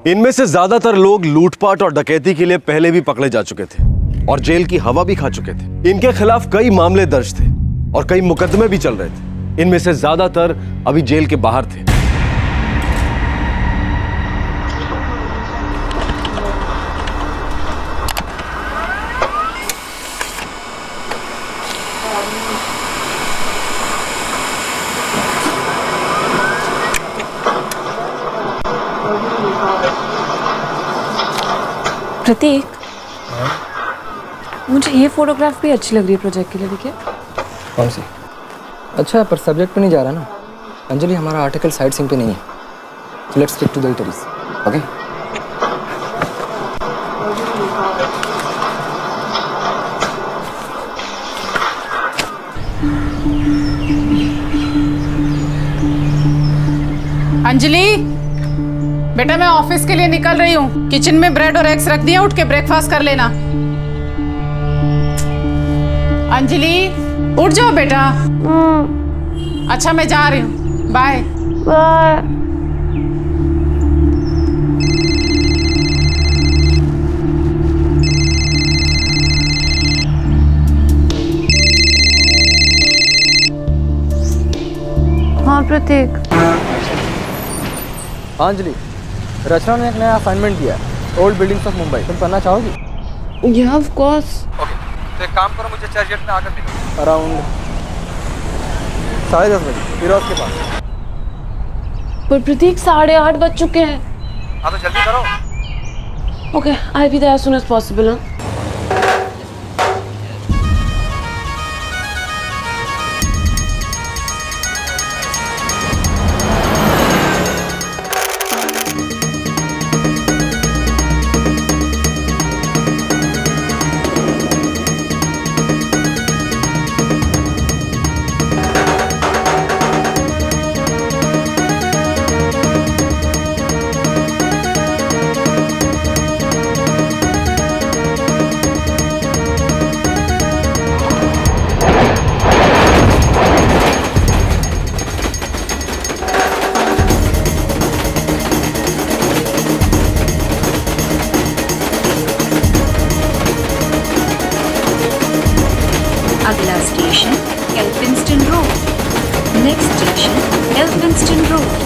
इनमें से ज्यादातर लोग लूटपाट और डकैती के लिए पहले भी पकड़े जा चुके थे और जेल की हवा भी खा चुके थे। इनके खिलाफ कई मामले दर्ज थे और कई मुकदमे भी चल रहे थे। इनमें से ज्यादातर अभी जेल के बाहर थे। प्रतीक, मुझे ये फोटोग्राफ भी अच्छी लग रही है प्रोजेक्ट के लिए। देखिए कौन सी? अच्छा, पर सब्जेक्ट पे नहीं जा रहा ना अंजलि, हमारा आर्टिकल साइड सीन पे नहीं है। Let's stick to the eateries, okay? Anjali, बेटा मैं ऑफिस के लिए निकल रही हूँ। किचन में ब्रेड और एग्स रख दिया, उठ के ब्रेकफास्ट कर लेना। अंजलि उठ जाओ बेटा। अच्छा मैं जा रही हूँ, बाय। हाँ प्रतीक। हाँ अंजलि, रचना ने एक नया असाइनमेंट दिया है, ओल्ड बिल्डिंग्स ऑफ मुंबई। तुम करना चाहोगी? या ऑफ कोर्स। ओके, तो एक काम करो, मुझे चर्चगेट में आकर मिलो अराउंड 10:30 बजे फिरोज के पास। पर प्रतीक 8:30 बज चुके हैं। हाँ तो जल्दी करो। Okay, I be there as soon as possible. अगला station Elphinstone road. Next station Elphinstone road.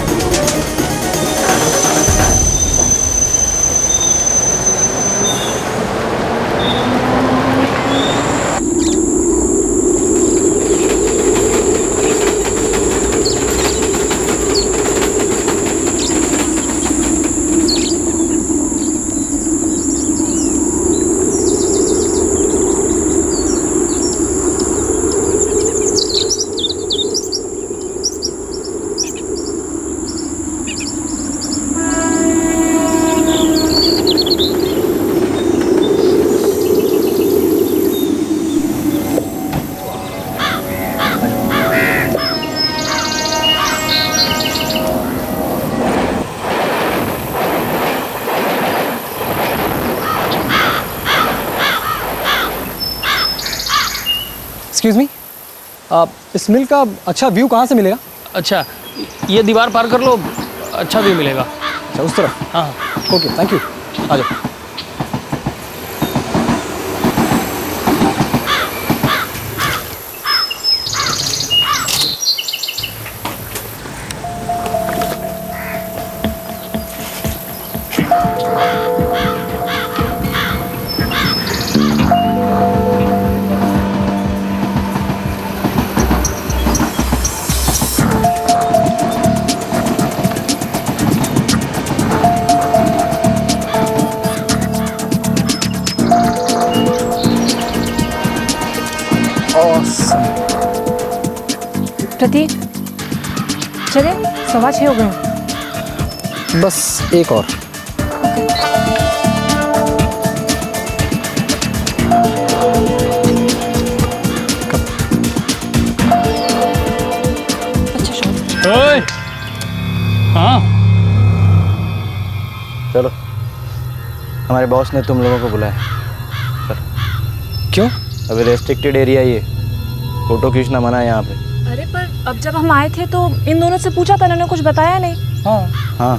Excuse me, इस मिल का अच्छा व्यू कहाँ से मिलेगा? अच्छा, ये दीवार पार कर लो, अच्छा भी मिलेगा। अच्छा उस तरफ? हाँ ओके, थैंक यू। आ जाओ। प्रतीक चले, 6:15 हो गए। बस एक और। अच्छा शॉट। ओए, हाँ चलो, हमारे बॉस ने तुम लोगों को बुलाया। क्यों? अभी रेस्ट्रिक्टेड एरिया ये, फोटो खींचना मना है यहाँ पे। अरे पर अब जब हम आए थे तो इन दोनों से पूछा था, इन्होंने कुछ बताया नहीं। हाँ हाँ,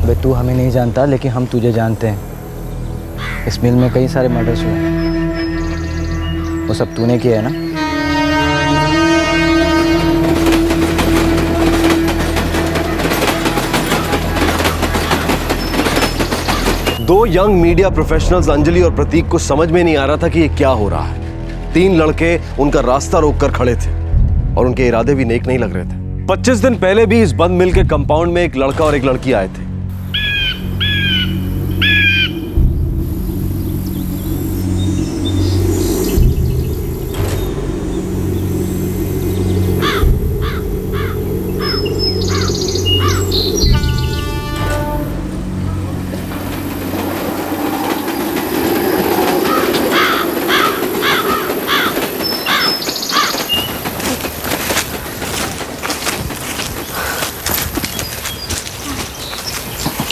अबे तू हमें नहीं जानता, लेकिन हम तुझे जानते हैं। इस मिल में कई सारे मर्डर्स हुए हैं, वो सब तूने किया है ना? दो यंग मीडिया प्रोफेशनल्स अंजलि और प्रतीक को समझ में नहीं आ रहा था कि ये क्या हो रहा है। 3 लड़के उनका रास्ता रोककर खड़े थे और उनके इरादे भी नेक नहीं लग रहे थे। 25 दिन पहले भी इस बंद मिल के कंपाउंड में एक लड़का और एक लड़की आए थे।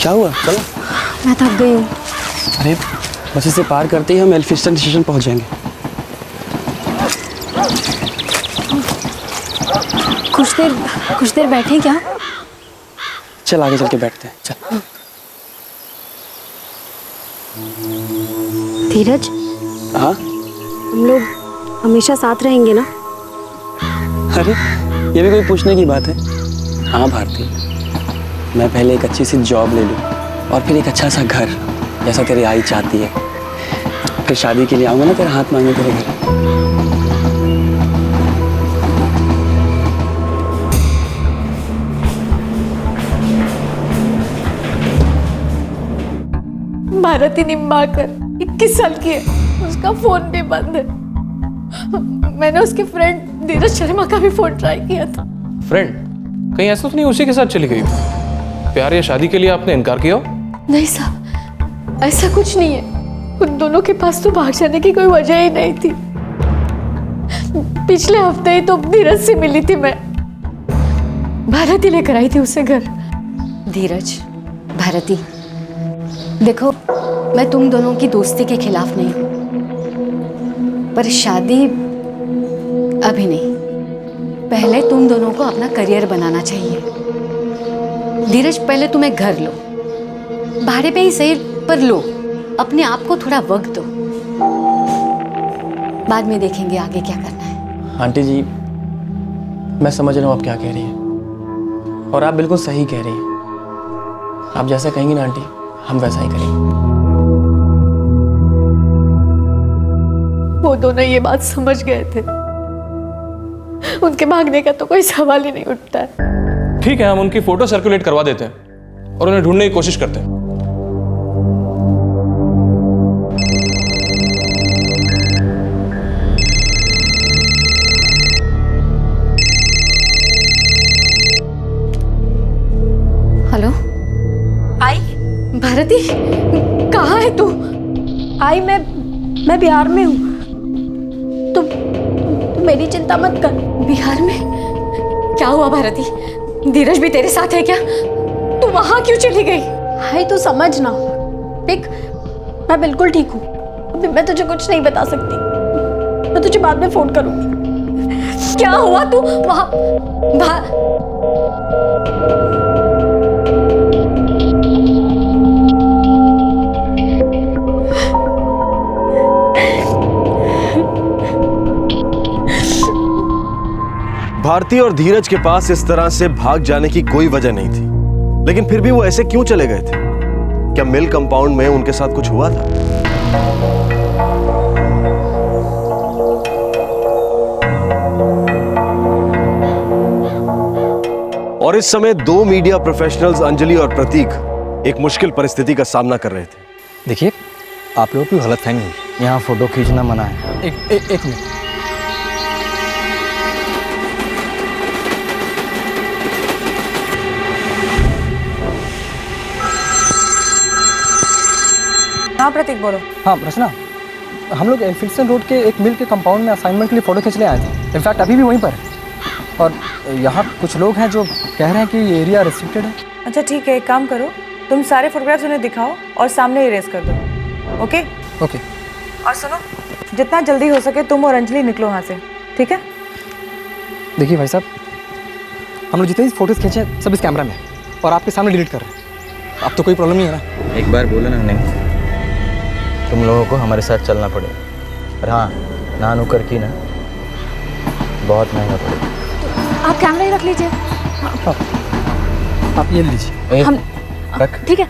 क्या हुआ? चलो। मैं थक गई हूँ। अरे बस इसे पार करते ही हम एल्फिंस्टन स्टेशन पहुंच जाएंगे। कुछ देर बैठे क्या? चल आगे चल के बैठते हैं, चल। धीरज, हाँ? हम लोग हमेशा साथ रहेंगे ना? अरे ये भी कोई पूछने की बात है? हाँ भारती, मैं पहले एक अच्छी सी जॉब ले लूँ और फिर एक अच्छा सा घर, जैसा तेरी आई चाहती है। फिर शादी के लिए आऊँगा ना तेरा हाथ मांगने तेरे घर। भारती निम्बाकर 21 साल की है, उसका फोन भी बंद है। मैंने उसके फ्रेंड धीरज शर्मा का भी फोन ट्राई किया था। फ्रेंड? कहीं ऐसा तो नहीं उसी के साथ चली गई? प्यार या शादी के लिए आपने इनकार किया? नहीं साहब, ऐसा कुछ नहीं है। उन दोनों के पास तो भाग जाने की कोई वजह ही नहीं थी। पिछले हफ्ते ही तो धीरज से मिली थी मैं। भारती लेकर आई थी उसे घर। धीरज, भारती, देखो मैं तुम दोनों की दोस्ती के खिलाफ नहीं हूँ, पर शादी अभी नहीं। पहले तुम दोनों को अपना करियर बनाना चाहिए। धीरज, पहले तुम एक घर लो, भाड़े पे ही सही पर लो। अपने आप को थोड़ा वक्त दो, बाद में देखेंगे आगे क्या करना है। आंटी जी, मैं समझ रहा हूँ आप क्या कह रही हैं, और आप बिल्कुल सही कह रही हैं। आप जैसा कहेंगी ना आंटी, हम वैसा ही करेंगे। वो दोनों ये बात समझ गए थे। उनके भागने का तो कोई सवाल ही नहीं उठता है। ठीक है, हम उनकी फोटो सर्कुलेट करवा देते हैं और उन्हें ढूंढने की कोशिश करते हैं। हेलो, आई भारती, कहाँ है तू? आई मैं बिहार में हूँ। तू मेरी चिंता मत कर। बिहार में क्या हुआ भारती? धीरज भी तेरे साथ है क्या? तू वहां क्यों चली गई? हाय, तू समझ ना। देख, मैं बिल्कुल ठीक हूँ। अभी मैं तुझे कुछ नहीं बता सकती। मैं तुझे बाद में फोन करूंगी। क्या हुआ? तू वहां भारती और धीरज के पास इस तरह से भाग जाने की कोई वजह नहीं थी, लेकिन फिर भी वो ऐसे क्यों चले गए थे? क्या मिल कंपाउंड में उनके साथ कुछ हुआ था? और इस समय 2 मीडिया प्रोफेशनल्स अंजलि और प्रतीक एक मुश्किल परिस्थिति का सामना कर रहे थे। देखिए, आप लोगों की गलतफहमी है। यहाँ फोटो खींचना मना है। एक मिनट। हाँ प्रतीक, बोलो। हाँ रचना, हम लोग एल्फिंस्टन रोड के एक मिल के कंपाउंड में असाइनमेंट के लिए फ़ोटो खींचने आए थे। इनफैक्ट अभी भी वहीं पर है। और यहाँ कुछ लोग हैं जो कह रहे हैं कि ये एरिया रिस्ट्रिक्टेड है। अच्छा ठीक है, एक काम करो, तुम सारे फोटोग्राफ्स उन्हें दिखाओ और सामने इरेज कर दो। ओके? ओके। और सुनो, जितना जल्दी हो सके तुम और अंजलि निकलो वहाँ से, ठीक है? देखिए भाई साहब, हम लोग जितने भी फोटोज़ खींचे सब इस कैमरा में और आपके सामने डिलीट कर रहे हैं। अब तो कोई प्रॉब्लम नहीं है ना? एक बार बोला ना नहीं, तुम लोगों को हमारे साथ चलना पड़ेगा। पर हाँ, ना नुकर की ना बहुत महंगा पड़ेगा। आप कैमरा ही रख लीजिए। आप ये लीजिए। हम रख। ठीक है,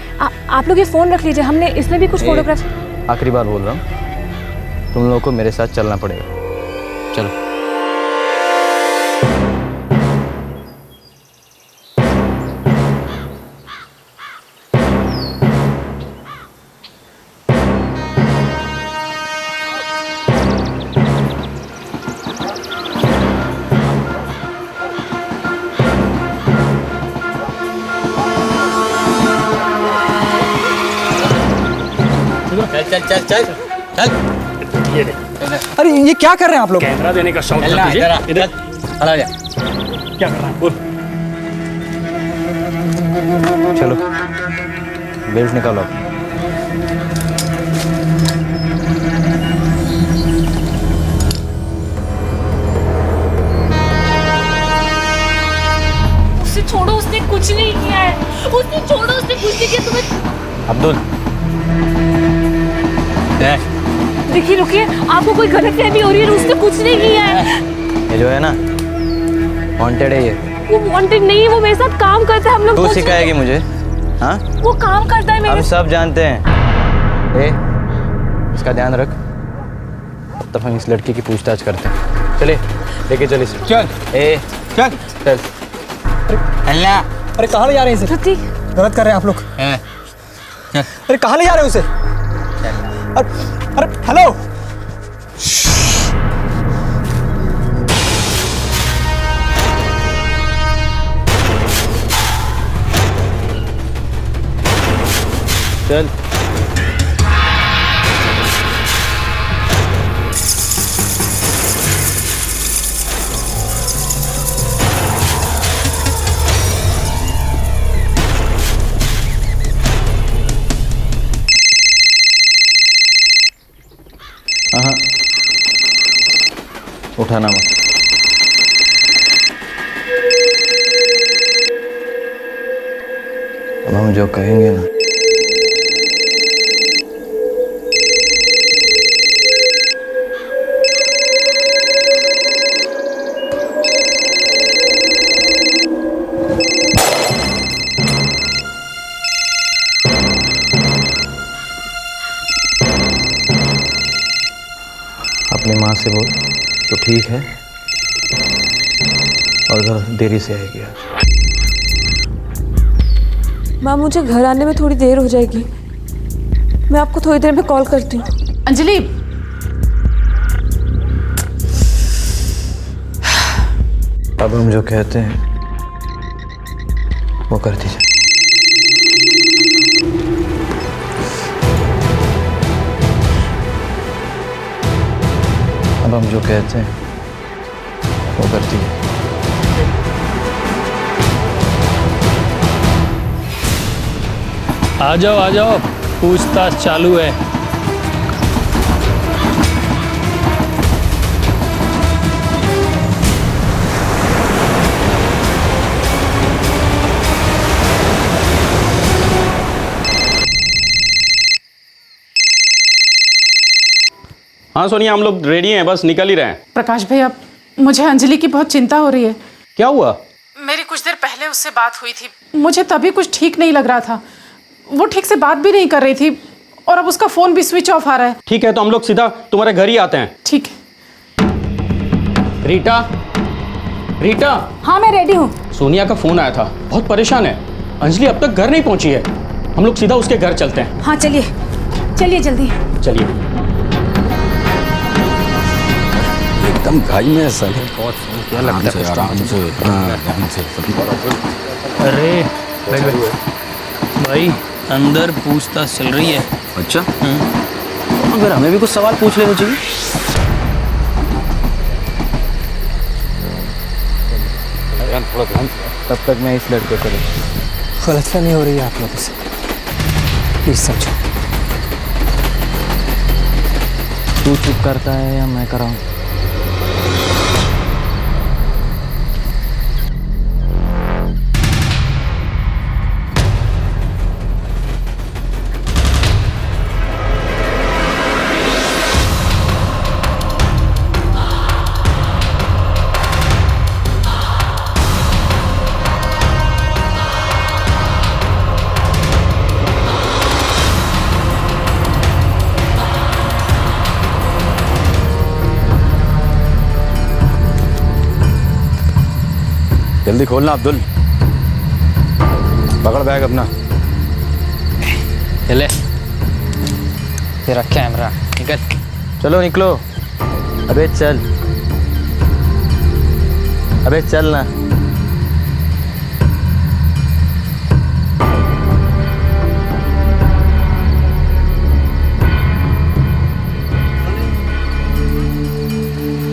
आप लोग ये फ़ोन रख लीजिए, हमने इसमें भी कुछ फोटोग्राफ। आखिरी बार बोल रहा हूँ, तुम लोगों को मेरे साथ चलना पड़ेगा। चलो। चल चल चल चल चल। ये देख। अरे ये क्या कर रहे हैं आप लोग? कैमरा देने का शौक था तुझे? इधर खड़ा हो जा। क्या कर रहा है? बोल। चलो बेल्ट निकालो। उसे छोड़ो, उसने कुछ नहीं किया है। उसने छोड़ो, उसने कुछ नहीं किया। तुम्हें अब्दुल देखिए, रुकिए, आपको कोई गलतफहमी हो रही है। उसने कुछ नहीं किया है। ये जो है ना, वांटेड है ये। वो वांटेड नहीं है, वो मेरे साथ काम करता है। हम लोग तू सिखाएगी मुझे? हाँ, वो काम करता है मेरे हम सब जानते हैं। ए, इसका ध्यान रख। तब हम इस लड़की की पूछताछ करते हैं। चले, लेके चल इसे। चल। ए चल चल। अल्लाह। अरे कहाँ ले जा रहे हैं इसे? प्रति गलत कर रहे हैं आप लोग। अरे कहाँ ले जा रहे हो उसे? अरे हेलो। चल। हाँ, उठाना मत। अब हम जो कहेंगे ना, अपनी माँ से बोल तो ठीक है, और घर देरी से आएगी आज। माँ, मुझे घर आने में थोड़ी देर हो जाएगी। मैं आपको थोड़ी देर में कॉल करती हूँ। अंजलि, अब हम जो कहते हैं वो कर दीजिए। अब हम जो कहते हैं वो कर दीजिए। आ जाओ, पूछताछ चालू है। हाँ सोनिया, हम लोग रेडी हैं, बस निकल ही रहे हैं। प्रकाश भैया, मुझे अंजलि की बहुत चिंता हो रही है। क्या हुआ? मेरी कुछ देर पहले उससे बात हुई थी। मुझे तभी कुछ ठीक नहीं लग रहा था। वो ठीक से बात भी नहीं कर रही थी और अब उसका फ़ोन भी स्विच ऑफ आ रहा है। ठीक है, तो हम लोग सीधा तुम्हारे घर ही आते हैं। ठीक है। रीटा, रीटा। हाँ, मैं रेडी हूँ। सोनिया का फ़ोन आया था, बहुत परेशान है। अंजलि अब तक घर नहीं पहुंची है। हम लोग सीधा उसके घर चलते हैं। हाँ, चलिए चलिए जल्दी। चलिए। एकदम घाई में ऐसा क्या लगता है? अरे भाई, अंदर पूछताछ चल रही है। अच्छा, अगर हमें भी कुछ सवाल पूछ लेना चाहिए। तब तक मैं इस लड़के को गलतफहमी हो रही है आप लोगों से, प्लीज समझो। तू चुप करता है या मैं कराऊं? जल्दी खोलना अब्दुल, पकड़ बैग अपना। ले तेरा कैमरा, निकल। चलो निकलो। अबे चल, अबे चल ना।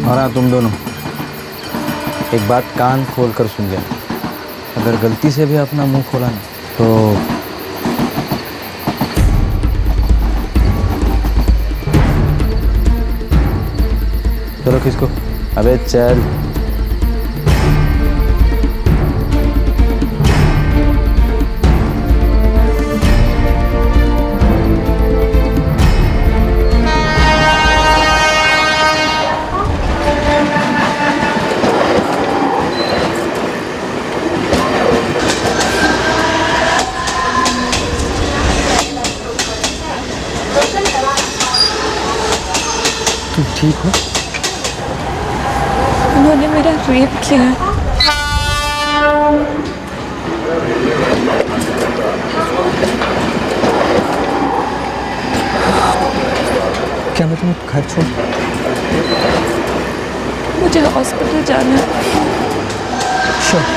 और हाँ, तुम दोनों एक बात कान खोल कर सुन लेना, अगर गलती से भी अपना मुंह खोला ना तो चलो किसको। अबे चल। तुम ठीक हो? उन्होंने मेरा रेप किया है। क्या मैं तुम्हें घर छोड़? मुझे हॉस्पिटल जाना है। श्योर।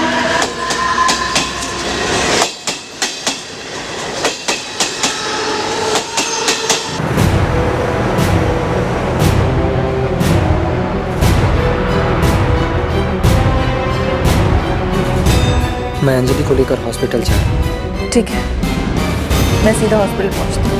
मैं अंजलि को लेकर हॉस्पिटल जा रहा हूँ। ठीक है, मैं सीधा हॉस्पिटल पहुंचती हूँ।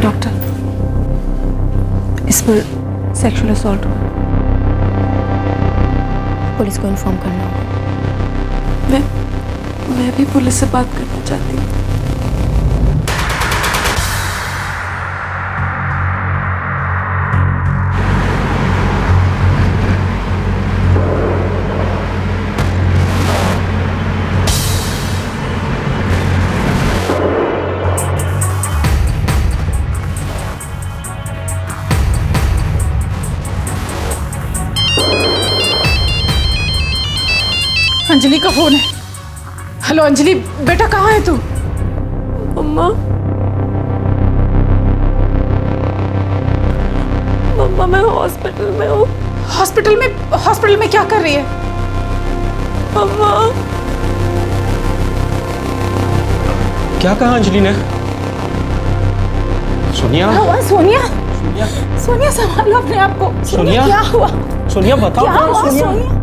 डॉक्टर, इस पर सेक्सुअल असॉल्ट हुआ। पुलिस को इन्फॉर्म करना होगा। मैं भी पुलिस से बात करना चाहती हूँ। अंजलि का फोन है। हेलो अंजलि, बेटा कहाँ है तू? मम्मा, मम्मा मैं हॉस्पिटल में हूँ। हॉस्पिटल में क्या कर रही है? मम्मा, क्या कहा अंजलि ने? सोनिया, सोनिया, सोनिया संभालो अपने आप को। सोनिया, क्या हुआ? सोनिया बताओ। क्या हुआ सोनिया?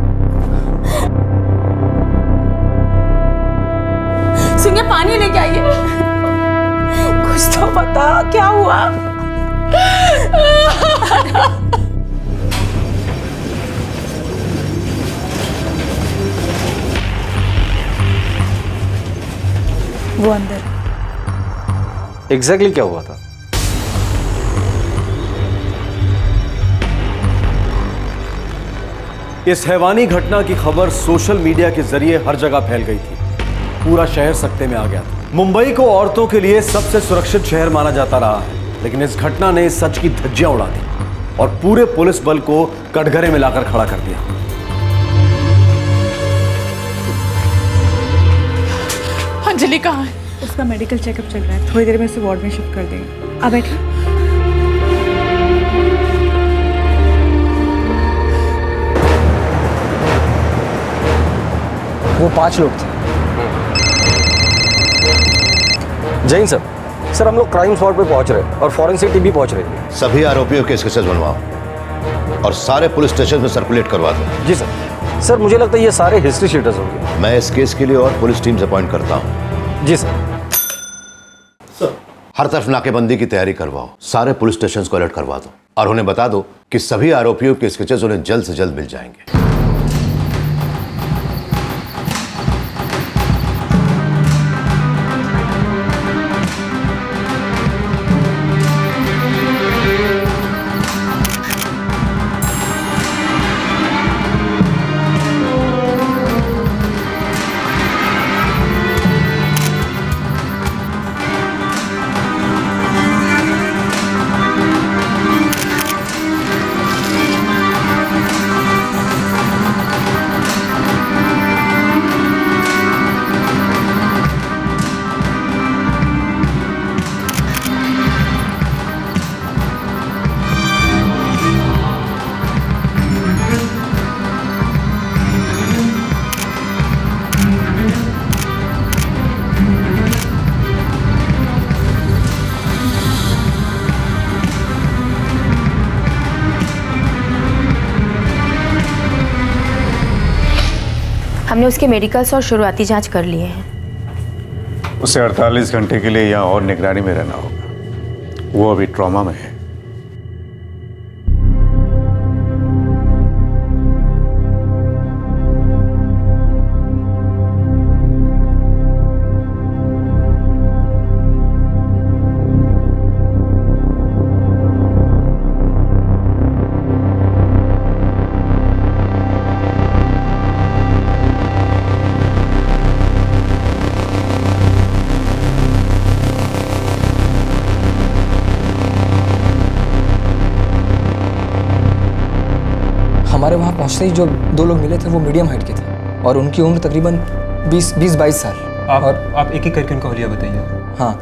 सोनिया पानी लेके आइए। कुछ तो बता, क्या हुआ? वो अंदर। एग्जैक्टली क्या हुआ था? इस हैवानी घटना की खबर सोशल मीडिया के जरिए हर जगह फैल गई थी। पूरा शहर सकते में आ गया था। मुंबई को औरतों के लिए सबसे सुरक्षित शहर माना जाता रहा है, लेकिन इस घटना ने सच की धज्जियां उड़ा दी और पूरे पुलिस बल को कटघरे में लाकर खड़ा कर दिया। अंजलि कहाँ है? उसका मेडिकल चेकअप चल रहा है, थोड़ी देर में उसे वार्ड में शिफ्ट कर देंगे। आप बैठिए। वो 5 लोग थे। जैन सर, हम लोग क्राइम स्पॉट पे पहुंच रहे हैं और फॉरेंसिक टीम भी पहुंच रही है। सभी आरोपियों के स्केचेस बनवाओ और सारे पुलिस स्टेशन में सर्कुलेट करवा दो। जी सर। सर मुझे लगता है ये सारे हिस्ट्री शीटर्स होंगे। मैं इस केस के लिए और पुलिस टीम्स अपॉइंट करता हूँ। जी सर। हर तरफ नाकेबंदी की तैयारी करवाओ, सारे पुलिस स्टेशन को अलर्ट करवा दो और उन्हें बता दो कि सभी आरोपियों के स्केचेस उन्हें जल्द से जल्द मिल जाएंगे। हमने उसके मेडिकल्स और शुरुआती जांच कर लिए हैं। उसे 48 घंटे के लिए यहाँ और निगरानी में रहना होगा। वो अभी ट्रॉमा में है। हमारे वहाँ पहुँचते ही जो 2 लोग मिले थे वो मीडियम हाइट के थे और उनकी उम्र तकरीबन 20-22 साल। आप एक एक करके उनका हुलिया बताइए। हाँ,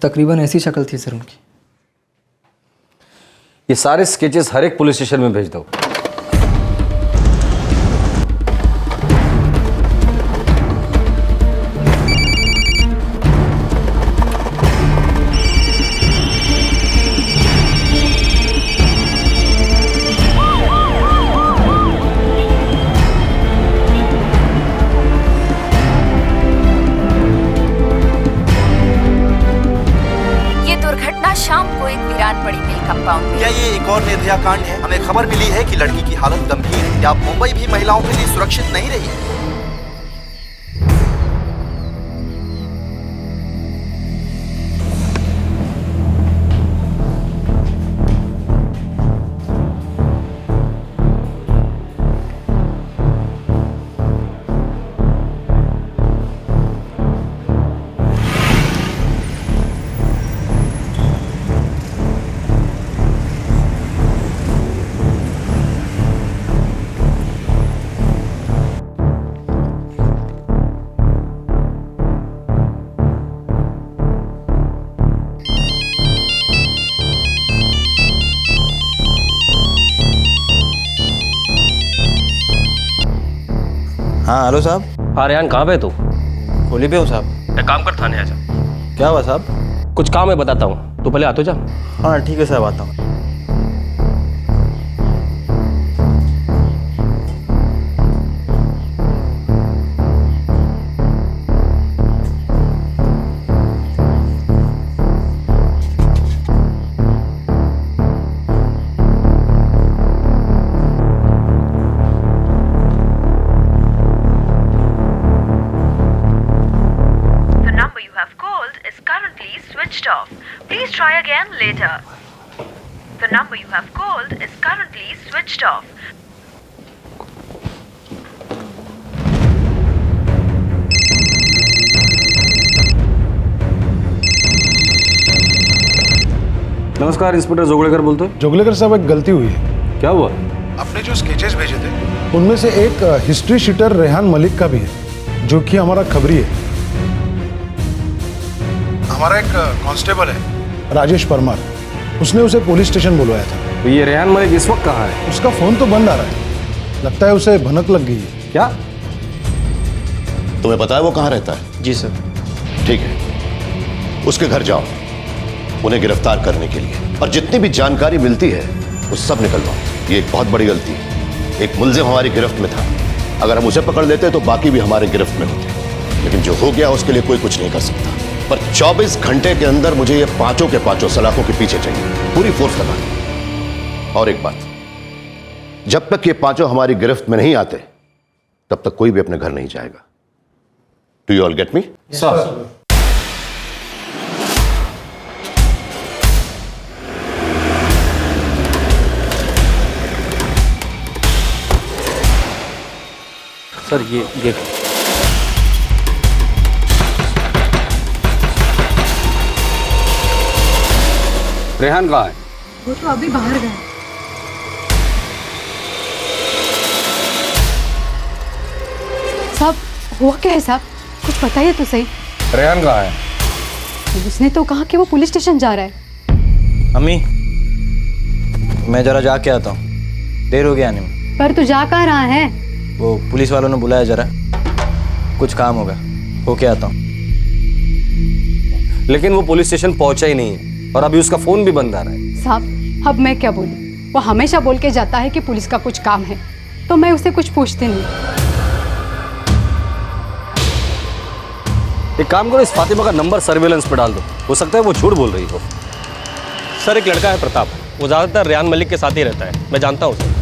तकरीबन ऐसी शक्ल थी सर उनकी। ये सारे स्केचेस हर एक पुलिस स्टेशन में भेज दो। शाम को एक वीरान पड़ी मिल कंपाउंड में। क्या ये एक और निर्भया कांड है? हमें खबर मिली है कि लड़की की हालत गंभीर है। क्या मुंबई भी महिलाओं के लिए सुरक्षित नहीं रही? हाँ हेलो साहब। हाँ रेहान, कहाँ पे तू? होली पे हूँ साहब। एक काम कर, थाने आ जा। क्या हुआ साहब? कुछ काम है, बताता हूँ, तू पहले आ तो जा। हाँ ठीक है साहब, आता हूँ। Off. Please try again later. The number you have called is currently switched off. नमस्कार, इंस्पेक्टर जोगलेकर बोलते हैं। जोगलेकर साहब, एक गलती हुई है। क्या हुआ? आपने जो स्केचेस भेजे थे उनमें से एक हिस्ट्री शीटर रेहान मलिक का भी है, जो कि हमारा खबरी है। हमारा एक कांस्टेबल है राजेश परमार, उसने उसे पुलिस स्टेशन बुलवाया था। तो ये रेहान मलिक इस वक्त कहाँ है? उसका फोन तो बंद आ रहा है, लगता है उसे भनक लग गई है। क्या तुम्हें पता है वो कहाँ रहता है? जी सर। ठीक है, उसके घर जाओ उन्हें गिरफ्तार करने के लिए, और जितनी भी जानकारी मिलती है वो सब निकलवाओ। ये एक बहुत बड़ी गलती है। एक मुलजिम हमारी गिरफ्त में था, अगर हम उसे पकड़ लेते तो बाकी भी हमारे गिरफ्त में होते, लेकिन जो हो गया उसके लिए कोई कुछ नहीं कर सकता। पर 24 घंटे के अंदर मुझे ये पांचों के पांचों सलाखों के पीछे चाहिए, पूरी फोर्स लगा। और एक बात, जब तक ये पांचों हमारी गिरफ्त में नहीं आते तब तक कोई भी अपने घर नहीं जाएगा। Do you all get me? Sir. Sir ये रेहान कहाँ है? वो तो अभी बाहर गए। साहब हुआ क्या है साहब, कुछ बताइए तो सही। रेहान कहाँ है? उसने तो कहा कि वो पुलिस स्टेशन जा रहा है। अम्मी, मैं जरा जाके आता हूँ, देर हो गया आने में। पर तू जा कहाँ रहा है? वो पुलिस वालों ने बुलाया, जरा कुछ काम होगा, होके आता हूँ। लेकिन वो पुलिस स्टेशन पहुंचा ही नहीं है और अभी उसका फोन भी बंद आ रहा है। साहब अब मैं क्या बोलूं, वो हमेशा बोल के जाता है कि पुलिस का कुछ काम है, तो मैं उसे कुछ पूछती नहीं। एक काम करो, इस फातिमा का नंबर सर्वेलेंस पे डाल दो, हो सकता है वो झूठ बोल रही हो। सर एक लड़का है प्रताप, वो ज़्यादातर रेहान मलिक के साथ ही रहता है, मैं जानता हूँ उसे।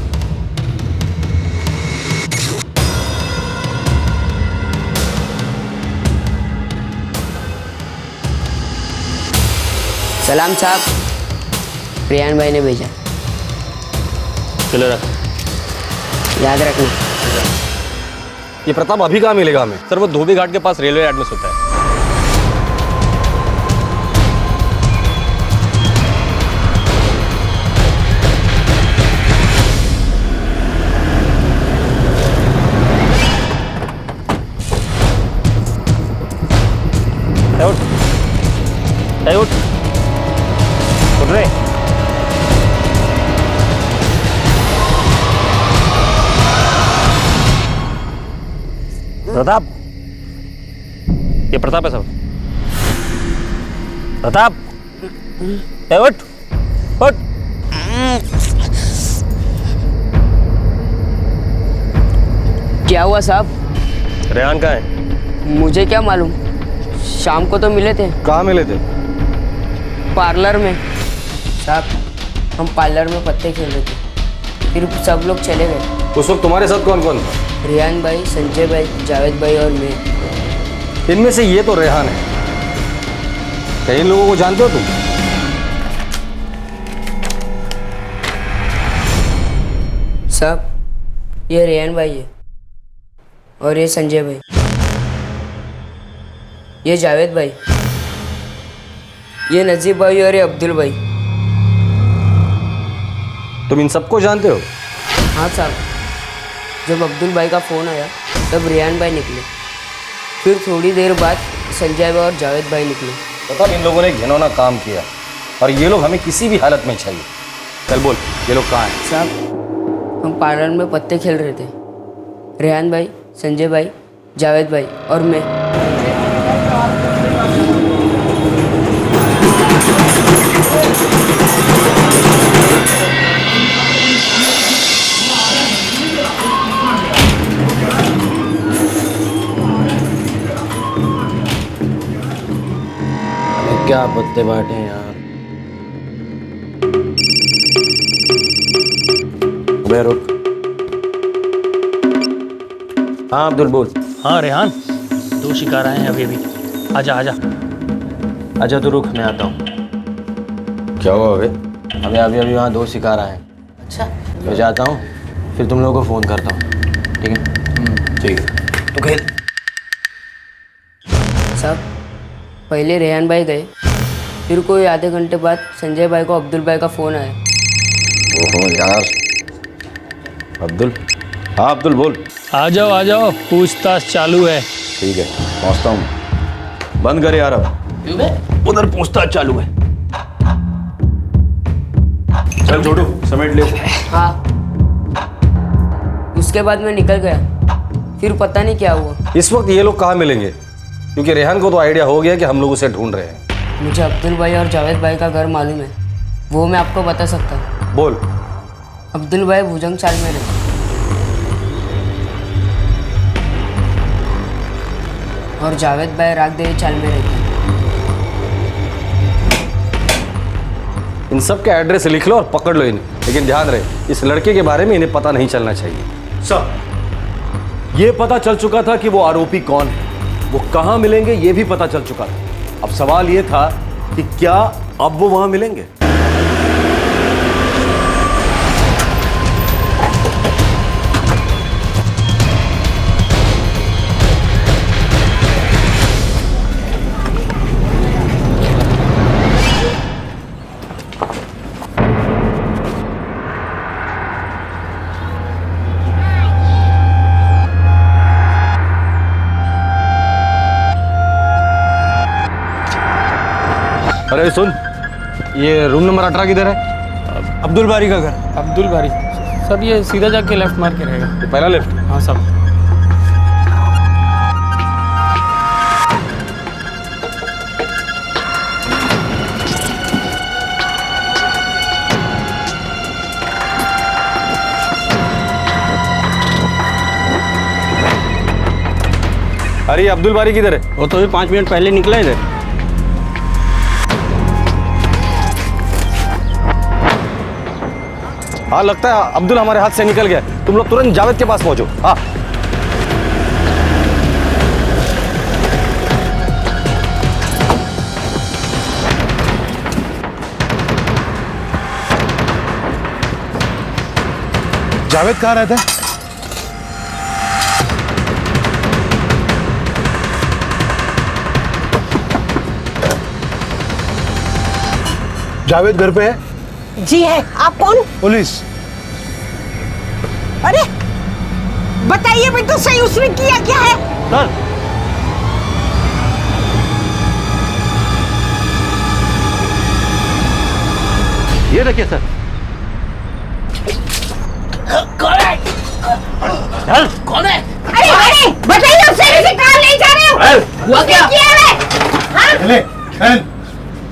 सलाम साहब, रेहान भाई ने भेजा। चलो रख, याद रखना। ये प्रताप अभी कहाँ मिलेगा हमें? सर वो धोबी घाट के पास रेलवे यार्ड में सोता है। उठ रहे प्रताप, ये प्रताप है सब। प्रताप उठ उठ। क्या हुआ साहब? रेहान कहाँ है? मुझे क्या मालूम, शाम को तो मिले थे। कहाँ मिले थे? पार्लर में। साहब हम पार्लर में पत्ते खेल रहे थे, फिर सब लोग चले गए। उस वक्त तुम्हारे साथ कौन कौन था? रेहान भाई, संजय भाई, जावेद भाई और मैं। इनमें से ये तो रेहान है, क्या इन लोगों को जानते हो तुम? साहब ये रेहान भाई है और ये संजय भाई, ये जावेद भाई, ये नजीब भाई और ये अब्दुल भाई। तुम इन सबको जानते हो? हाँ साहब, जब अब्दुल भाई का फ़ोन आया तब रेहान भाई निकले, फिर थोड़ी देर बाद संजय भाई और जावेद भाई निकले। पता इन लोगों ने घिनौना काम किया और ये लोग हमें किसी भी हालत में चाहिए। चल बोल, ये लोग कहाँ हैं? साहब हम पार्लर में पत्ते खेल रहे थे, रेहान भाई, संजय भाई, जावेद भाई और मैं। क्या पत्ते बांटे यार। अबे रुक। हाँ अब्दुल बोल। हाँ रेहान, 2 शिकार आए हैं अभी अभी। आजा आजा। अच्छा तू रुक, मैं आता हूँ। क्या हुआ अबे? अबे अभी अभी वहाँ 2 शिकार आए हैं। अच्छा मैं जाता हूँ, फिर तुम लोगों को फ़ोन करता हूँ, ठीक है? ठीक है, तो खेल। साहब पहले रेहान भाई गए, फिर कोई आधे घंटे बाद संजय भाई को अब्दुल भाई का फ़ोन आया। ओहो यार। अब्दुल? हाँ अब्दुल बोल। आ जाओ, पूछताछ चालू है। ठीक है, पहुँचता हूँ। बंद कर यार अब। उधर पूछताछ चालू है। चल छोटू, समेट ले। हाँ। उसके बाद मैं निकल गया, फिर पता नहीं क्या हुआ। इस वक्त ये लोग कहाँ मिलेंगे? क्योंकि रेहान को तो आइडिया हो गया कि हम लोग उसे ढूंढ रहे हैं। मुझे अब्दुल भाई और जावेद भाई का घर मालूम है, वो मैं आपको बता सकता हूँ। बोल। अब्दुल भाई भुजंग चाल में रहते और जावेद भाई रागदेवी चाल में रहते हैं। इन सब के एड्रेस लिख लो और पकड़ लो इन्हें, लेकिन ध्यान रहे इस लड़के के बारे में इन्हें पता नहीं चलना चाहिए। सर, ये पता चल चुका था कि वो आरोपी कौन है, वो कहां मिलेंगे ये भी पता चल चुका था। अब सवाल ये था कि क्या अब वो वहां मिलेंगे। अरे सुन, ये रूम नंबर 18 किधर है? अब्दुल बारी का घर। अब्दुल बारी सब, ये सीधा जाके लेफ्ट मार के रहेगा। ये पहला लेफ्ट? हाँ सब। अरे अब्दुल बारी किधर है? वो तो भी 5 मिनट पहले निकला इधर। हाँ लगता है अब्दुल हमारे हाथ से निकल गया। तुम लोग तुरंत जावेद के पास पहुंचो। हाँ जावेद कहाँ रहता है? जावेद घर पे है? जी है। आप कौन? पुलिस। अरे बताइए भी तो सही, उसने किया क्या है? सर, ये देखिए सर। कौन है? चल। कौन है? अरे बताइए उससे, इसे कहाँ ले जा रहे हो? हुआ क्या?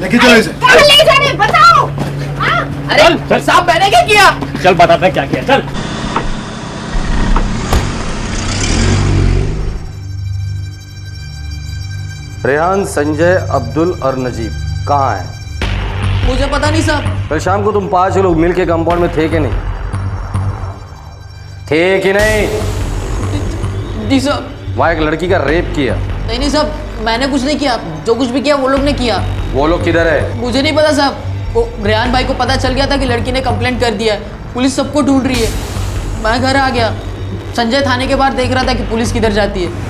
लेके चलो इसे। कहाँ ले जा रहे हैं? बताओ। अरे साहब मैंने क्या किया? चल बताते हैं क्या किया, चल। रेहान, संजय, अब्दुल और नजीब कहाँ हैं? मुझे पता नहीं साहब। कल शाम को तुम 5 लोग मिल के कंपाउंड में थे कि नहीं? थे कि नहीं? जी साहब। वहाँ एक लड़की का रेप किया। नहीं साहब, मैंने कुछ नहीं किया। जो कुछ भी किया वो लोग ने किया। वो लोग किधर है? मुझे नहीं पता साहब। वो रेहान भाई को पता चल गया था कि लड़की ने कंप्लेंट कर दिया है, पुलिस सबको ढूंढ रही है। मैं घर आ गया, संजय थाने के बाहर देख रहा था कि पुलिस किधर जाती है।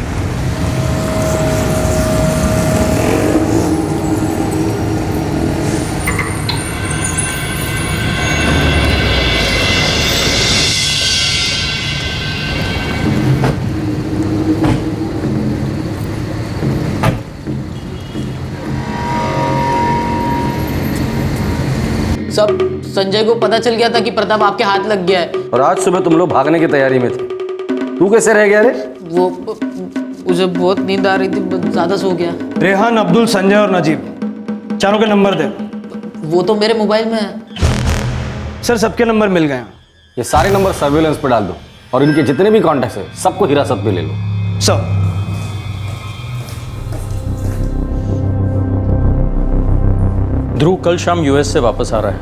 सब संजय को पता चल गया था कि प्रताप आपके हाथ लग गया है। और आज सुबह तुम लोग भागने की तैयारी में थे। तू कैसे रह गया रे? वो मुझे बहुत नींद आ रही थी, ज्यादा सो गया। रेहान, अब्दुल, संजय और नजीब, चारों के नंबर दे। वो तो मेरे मोबाइल में है। सर सबके नंबर मिल गए। ये सारे नंबर सर्विलेंस पे डाल दो और इनके जितने भी कॉन्टैक्ट्स हैं सबको हिरासत में ले लो। सर। ध्रुव कल शाम यूएस से वापस आ रहा है।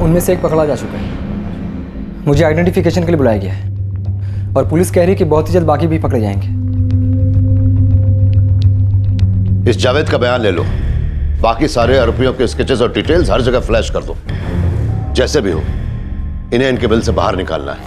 उनमें से एक पकड़ा जा चुका है। मुझे आइडेंटिफिकेशन के लिए बुलाया गया है और पुलिस कह रही है कि बहुत ही जल्द बाकी भी पकड़े जाएंगे। इस जावेद का बयान ले लो, बाकी सारे आरोपियों के स्केचेस और डिटेल्स हर जगह फ्लैश कर दो। जैसे भी हो इन्हें इनके बिल से बाहर निकालना है।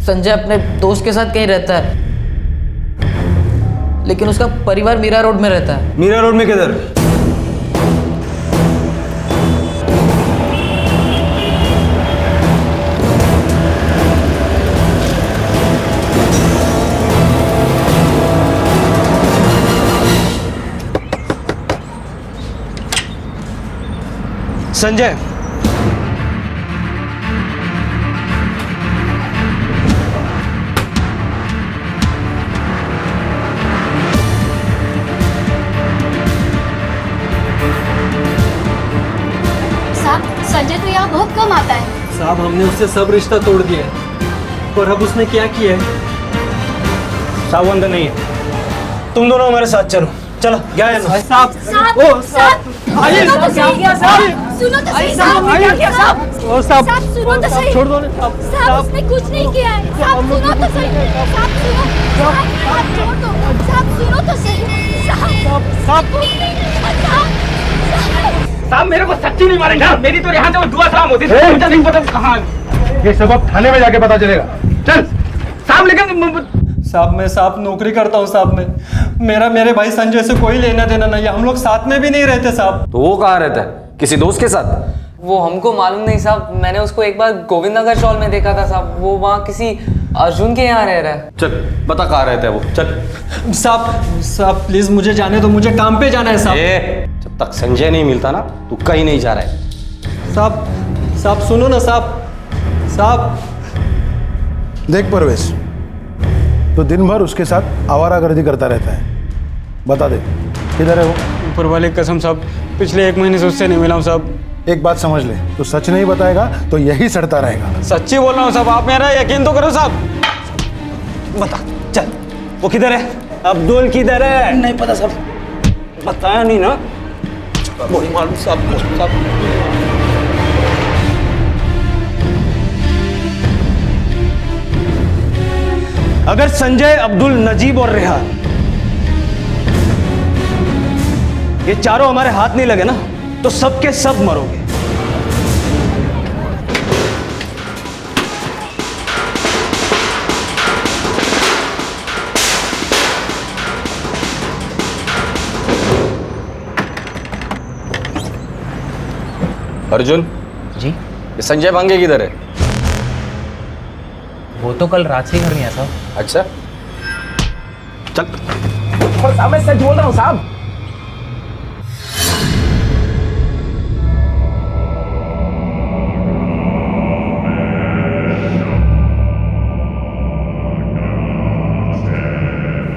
संजय अपने दोस्त के साथ कहीं रहता है, लेकिन उसका परिवार मीरा रोड में रहता है। मीरा रोड में किधर? संजय, संजय तो यहाँ बहुत कम आता है। साहब हमने उससे सब रिश्ता तोड़ दिया है, और अब उसने क्या किया है? साहब अंदर नहीं है, तुम दोनों हमारे साथ चलो। चलो क्या है साहब, ओ साहब, आइए साहब, क्या किया साहब? सुनो तो सही साहब, क्या किया साहब? ओ साहब, सुनो तो सही। छोड़ दो ना साहब। साहब उसने कुछ नहीं किया है। साहब सुनो तो सही। साहब सुनो। साहब छोड़ दो। साहब सुनो तो सही। साहब कुछ नहीं किया। साहब मेरे को सच्ची नहीं मारेंगे। मेरी तो यहाँ से वो दुआ सलाम होती थी, मुझे नहीं पता कहाँ। ये सब अब थाने में जाके पता चलेगा। चल साहब लेकिन साहब मैं साहब नौकरी करता हूँ साहब। मैं मेरे भाई संजय से कोई लेना देना नहीं है। हम लोग साथ में भी नहीं रहते साहब। तो वो कहाँ रहता है? किसी दोस्त के साथ? वो हमको मालूम नहीं साहब। मैंने उसको एक बार गोविंद नगर चौल में देखा था साहब। वो वहाँ किसी अर्जुन के यहाँ रह रहा है। चल बता कहाँ रहता है वो, चल। साहब प्लीज मुझे जाने दो, मुझे काम पे जाना है साहब। जब तक संजय नहीं मिलता ना तू कहीं नहीं जा रहा है। साहब सुनो ना साहब। देख परवेश, तो दिन भर उसके साथ आवारागर्दी करता रहता है। बता दे किधर है वो? ऊपर वाले कसम साहब, पिछले 1 महीने से उससे नहीं मिला हूँ साहब। एक बात समझ ले, तो सच नहीं बताएगा तो यही सड़ता रहेगा। सच्ची बोल रहा हूँ साहब, आप मेरा यकीन तो करो साहब। बता चल, वो किधर है? अब्दुल किधर है? नहीं पता साहब। बताया नहीं ना? वही मालूम साहब। अगर संजय, अब्दुल, नजीब और रेहान ये चारों हमारे हाथ नहीं लगे ना तो सबके सब मरोगे। अर्जुन जी, ये संजय भांगे किधर है? वो तो कल रात से ही घर नहीं आया साहब। अच्छा चल। साहब मैं सच बोल रहा हूँ साहब।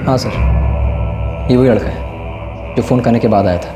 हाँ सर, ये वही लड़का है जो फ़ोन करने के बाद आया था।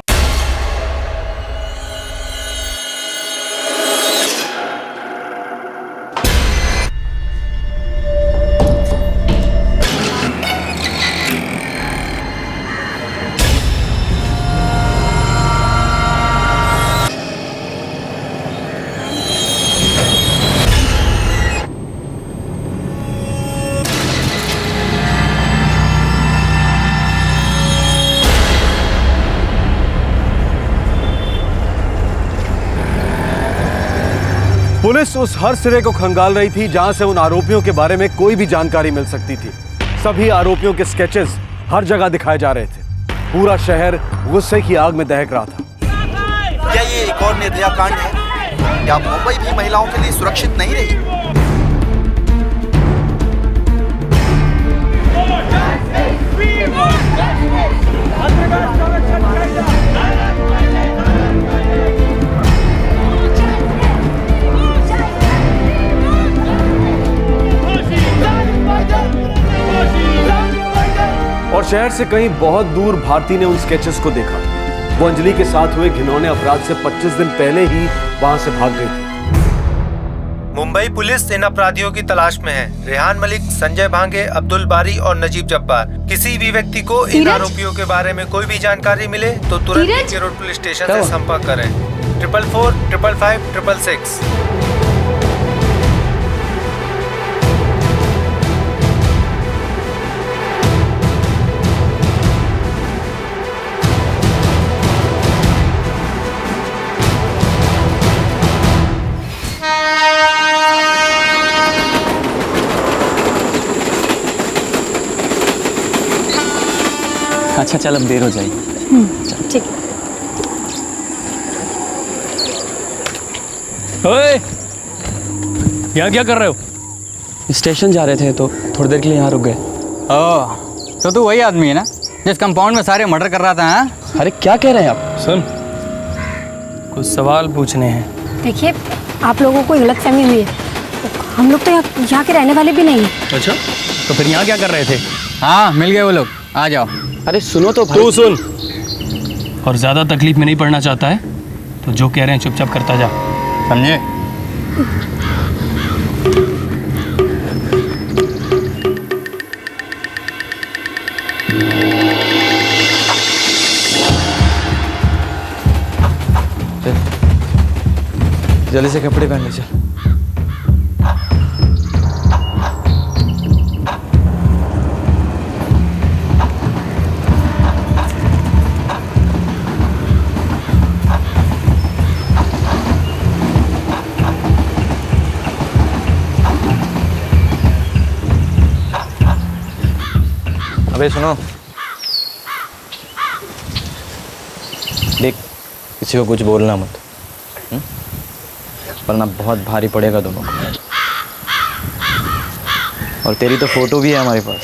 पुलिस उस हर सिरे को खंगाल रही थी जहां से उन आरोपियों के बारे में कोई भी जानकारी मिल सकती थी। सभी आरोपियों के स्केचेस हर जगह दिखाए जा रहे थे। पूरा शहर गुस्से की आग में दहक रहा था। क्या ये एक और निर्भया कांड है? क्या मुंबई भी महिलाओं के लिए सुरक्षित नहीं रही? और शहर से कहीं बहुत दूर भारती ने उन स्केचेस को देखा। वो अंजलि के साथ हुए घिनौने अपराध से 25 दिन पहले ही वहां से भाग गई थी। मुंबई पुलिस इन अपराधियों की तलाश में है। रेहान मलिक, संजय भांगे, अब्दुल बारी और नजीब जब्बार। किसी भी व्यक्ति को इन आरोपियों के बारे में कोई भी जानकारी मिले तो तुरंत के रोड पुलिस स्टेशन से संपर्क करें। 444 555 666। अच्छा चल, अब देर हो जाएगी। ठीक। ओए, यहाँ क्या कर रहे हो? स्टेशन जा रहे थे तो थोड़ी देर के लिए यहाँ रुक गए। ओह, तो तू वही आदमी है ना जिस कंपाउंड में सारे मर्डर कर रहा था? हाँ? अरे क्या कह रहे हैं आप? सुन, कुछ सवाल पूछने हैं। देखिए, आप लोगों को गलतफहमी हुई है। हम लोग तो यहाँ के रहने वाले भी नहीं हैं। अच्छा, तो फिर यहाँ क्या कर रहे थे? हाँ, मिल गए वो लोग, आ जाओ। अरे सुनो तो भाई। तू सुन। और ज़्यादा तकलीफ में नहीं पड़ना चाहता है तो जो कह रहे हैं चुपचाप करता जा, समझे? जल्दी से कपड़े पहन ले चल। अबे सुनो, देख किसी को कुछ बोलना मत, वरना बहुत भारी पड़ेगा दोनों को। और तेरी तो फोटो भी है हमारे पास।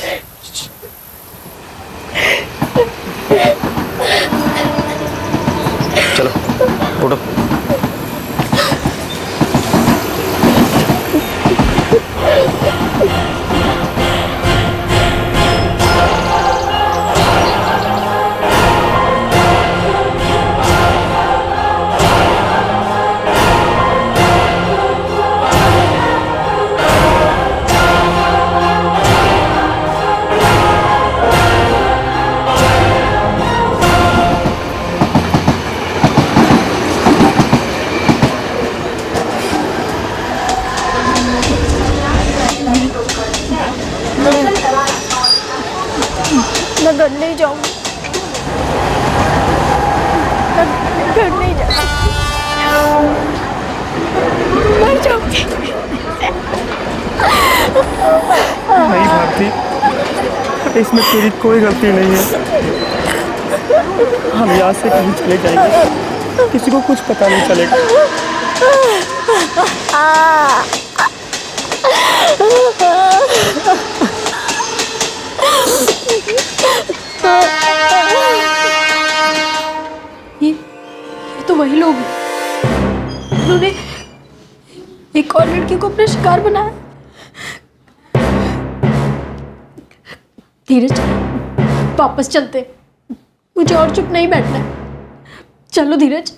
चलो फोटो। मैं घर नहीं जाऊंगी, घर नहीं जाऊंगी, मर जाऊंगी। नहीं भारती, इसमें तेरी कोई गलती नहीं है। हम यहाँ से कहीं चले जाएंगे, किसी को कुछ पता नहीं चलेगा। ये तो वही लोग हैं। उन्होंने एक और लड़की को अपना शिकार बनाया। धीरज, वापस चलते, मुझे और चुप नहीं बैठना है। चलो धीरज।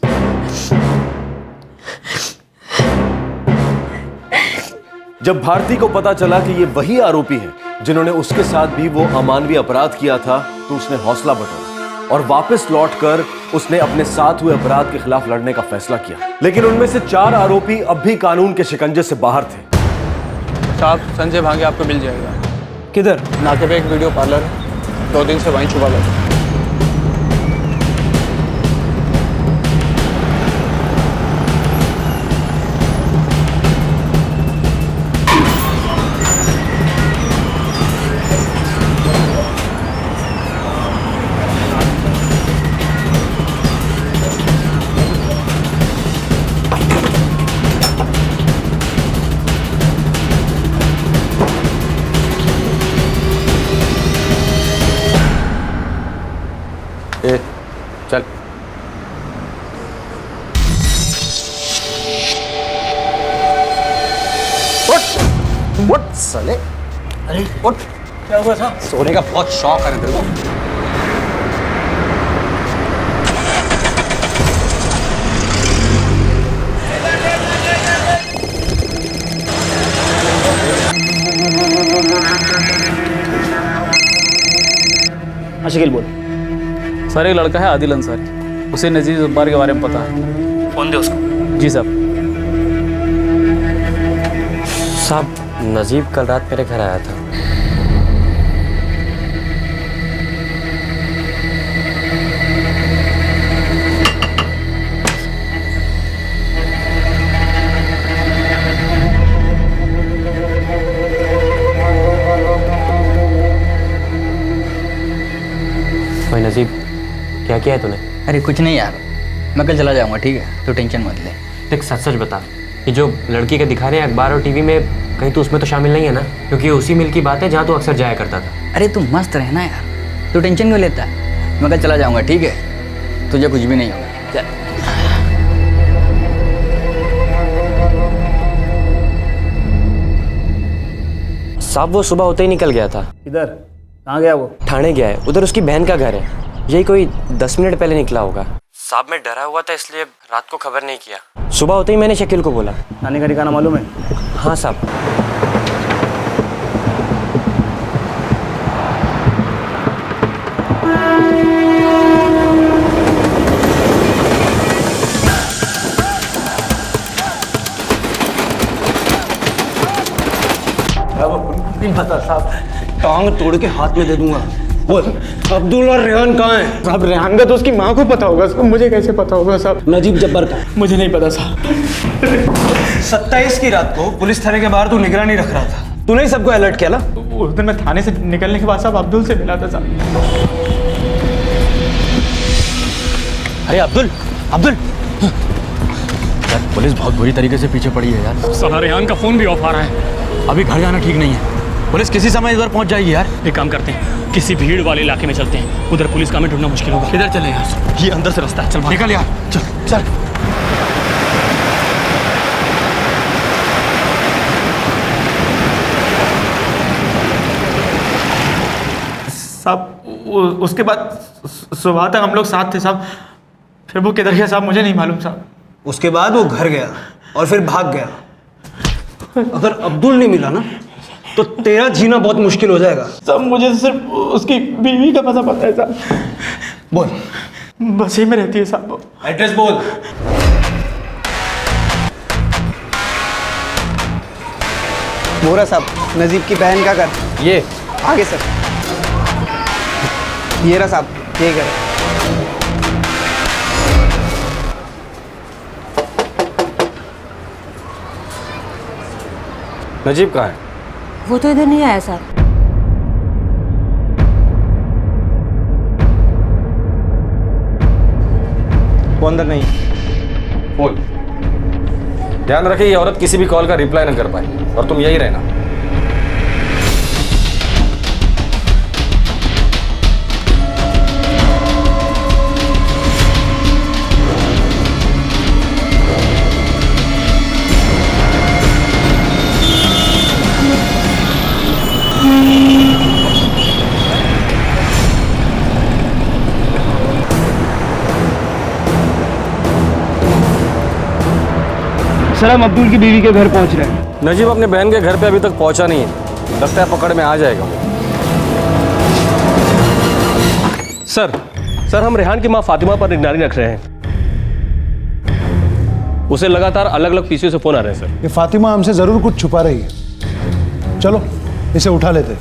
जब भारती को पता चला कि ये वही आरोपी हैं जिन्होंने उसके साथ भी वो अमानवीय अपराध किया था, तो उसने हौसला बटोरा और वापस लौटकर उसने अपने साथ हुए अपराध के खिलाफ लड़ने का फैसला किया। लेकिन उनमें से 4 आरोपी अब भी कानून के शिकंजे से बाहर थे। साहब, संजय भांगे आपको मिल जाएगा। किधर? नाके पे एक वीडियो पार्लर है, 2 दिन से वहीं छुपा हुआ। चल। उठ साले। अरे उठ, क्या हुआ था? सोने का बहुत शौक है तेरे को। शकील बोल। सर, एक लड़का है आदिल अंसारी, उसे नजीब जब्बार के बारे में पता है। फोन दे उसको। जी साहब। साहब, नजीब कल रात मेरे घर आया था। भाई नजीब, क्या किया है तूने? अरे कुछ नहीं यार, मैं कल चला जाऊंगा, ठीक है? तो टेंशन मत ले। देख, सच सच बता, ये जो लड़की का दिखा रहे हैं अखबार और टीवी में, कहीं तो उसमें तो शामिल नहीं है ना? क्योंकि उसी मिल की बात है जहाँ तू अक्सर जाया करता था। अरे तू मस्त रहना यार, तू टेंशन क्यों लेता है? मैं कल चला जाऊंगा, ठीक है? तुझे कुछ भी नहीं होगा। चल। साहब वो सुबह होते ही निकल गया था। इधर कहाँ गया वो? थाने गया है, उधर उसकी बहन का घर है। यही कोई 10 मिनट पहले निकला होगा। साहब मैं डरा हुआ था इसलिए रात को खबर नहीं किया। सुबह होते ही मैंने शकील को बोला। थाने का ठिकाना मालूम है? हाँ साहब। नहीं पता साहब, टांग तोड़ के हाथ में दे दूंगा। बोल, अब्दुल और रेहान कहाँ हैं? साहब रेहान का तो उसकी माँ को पता होगा, मुझे कैसे पता होगा साहब? नजीब जब्बार का? मुझे नहीं पता साहब। 27 की रात को पुलिस थाने के बाहर तू निगरानी रख रहा था, तूने ही सबको अलर्ट किया ना? उस दिन मैं थाने से निकलने के बाद साहब अब्दुल से मिला था साहब। अरे अब्दुल, अब्दुल यार पुलिस बहुत बुरी तरीके से पीछे पड़ी है यार। साला रेहान का फोन भी ऑफ आ रहा है। अभी घर जाना ठीक नहीं है, पुलिस किसी समय इधर पहुंच जाएगी यार। एक काम करते हैं, किसी भीड़ वाले इलाके में चलते हैं, उधर पुलिस का हमें ढूंढना मुश्किल होगा। इधर चले यार, ये अंदर से रास्ता है, चल निकल यार, चल चल। साहब उसके बाद सुबह तक हम लोग साथ थे साहब, फिर वो किधर गया साहब मुझे नहीं मालूम साहब। उसके बाद वो घर गया और फिर भाग गया। अगर अब्दुल नहीं मिला ना तो तेरा जीना बहुत मुश्किल हो जाएगा। साहब मुझे सिर्फ उसकी बीवी का पता है साहब। बोल। बस ही में रहती है साहब। एड्रेस बोल। मोहरा साहब, नजीब की बहन का घर ये आगे सर। ये रहा साहब, ये घर। नजीब कहाँ है? वो तो इधर नहीं आया साहब। वो अंदर नहीं। बोल। ध्यान रखिए ये औरत किसी भी कॉल का रिप्लाई न कर पाए और तुम यही रहना। सर हम अब्दुल की बीवी के घर पहुंच रहे हैं। नजीब अपने बहन के घर पे अभी तक पहुंचा नहीं है, लगता है पकड़ में आ जाएगा वो। सर हम रेहान की मां फातिमा पर निगरानी रख रहे हैं। उसे लगातार अलग अलग पीसीओ से फोन आ रहे हैं सर। ये फातिमा हमसे जरूर कुछ छुपा रही है। चलो इसे उठा लेते हैं।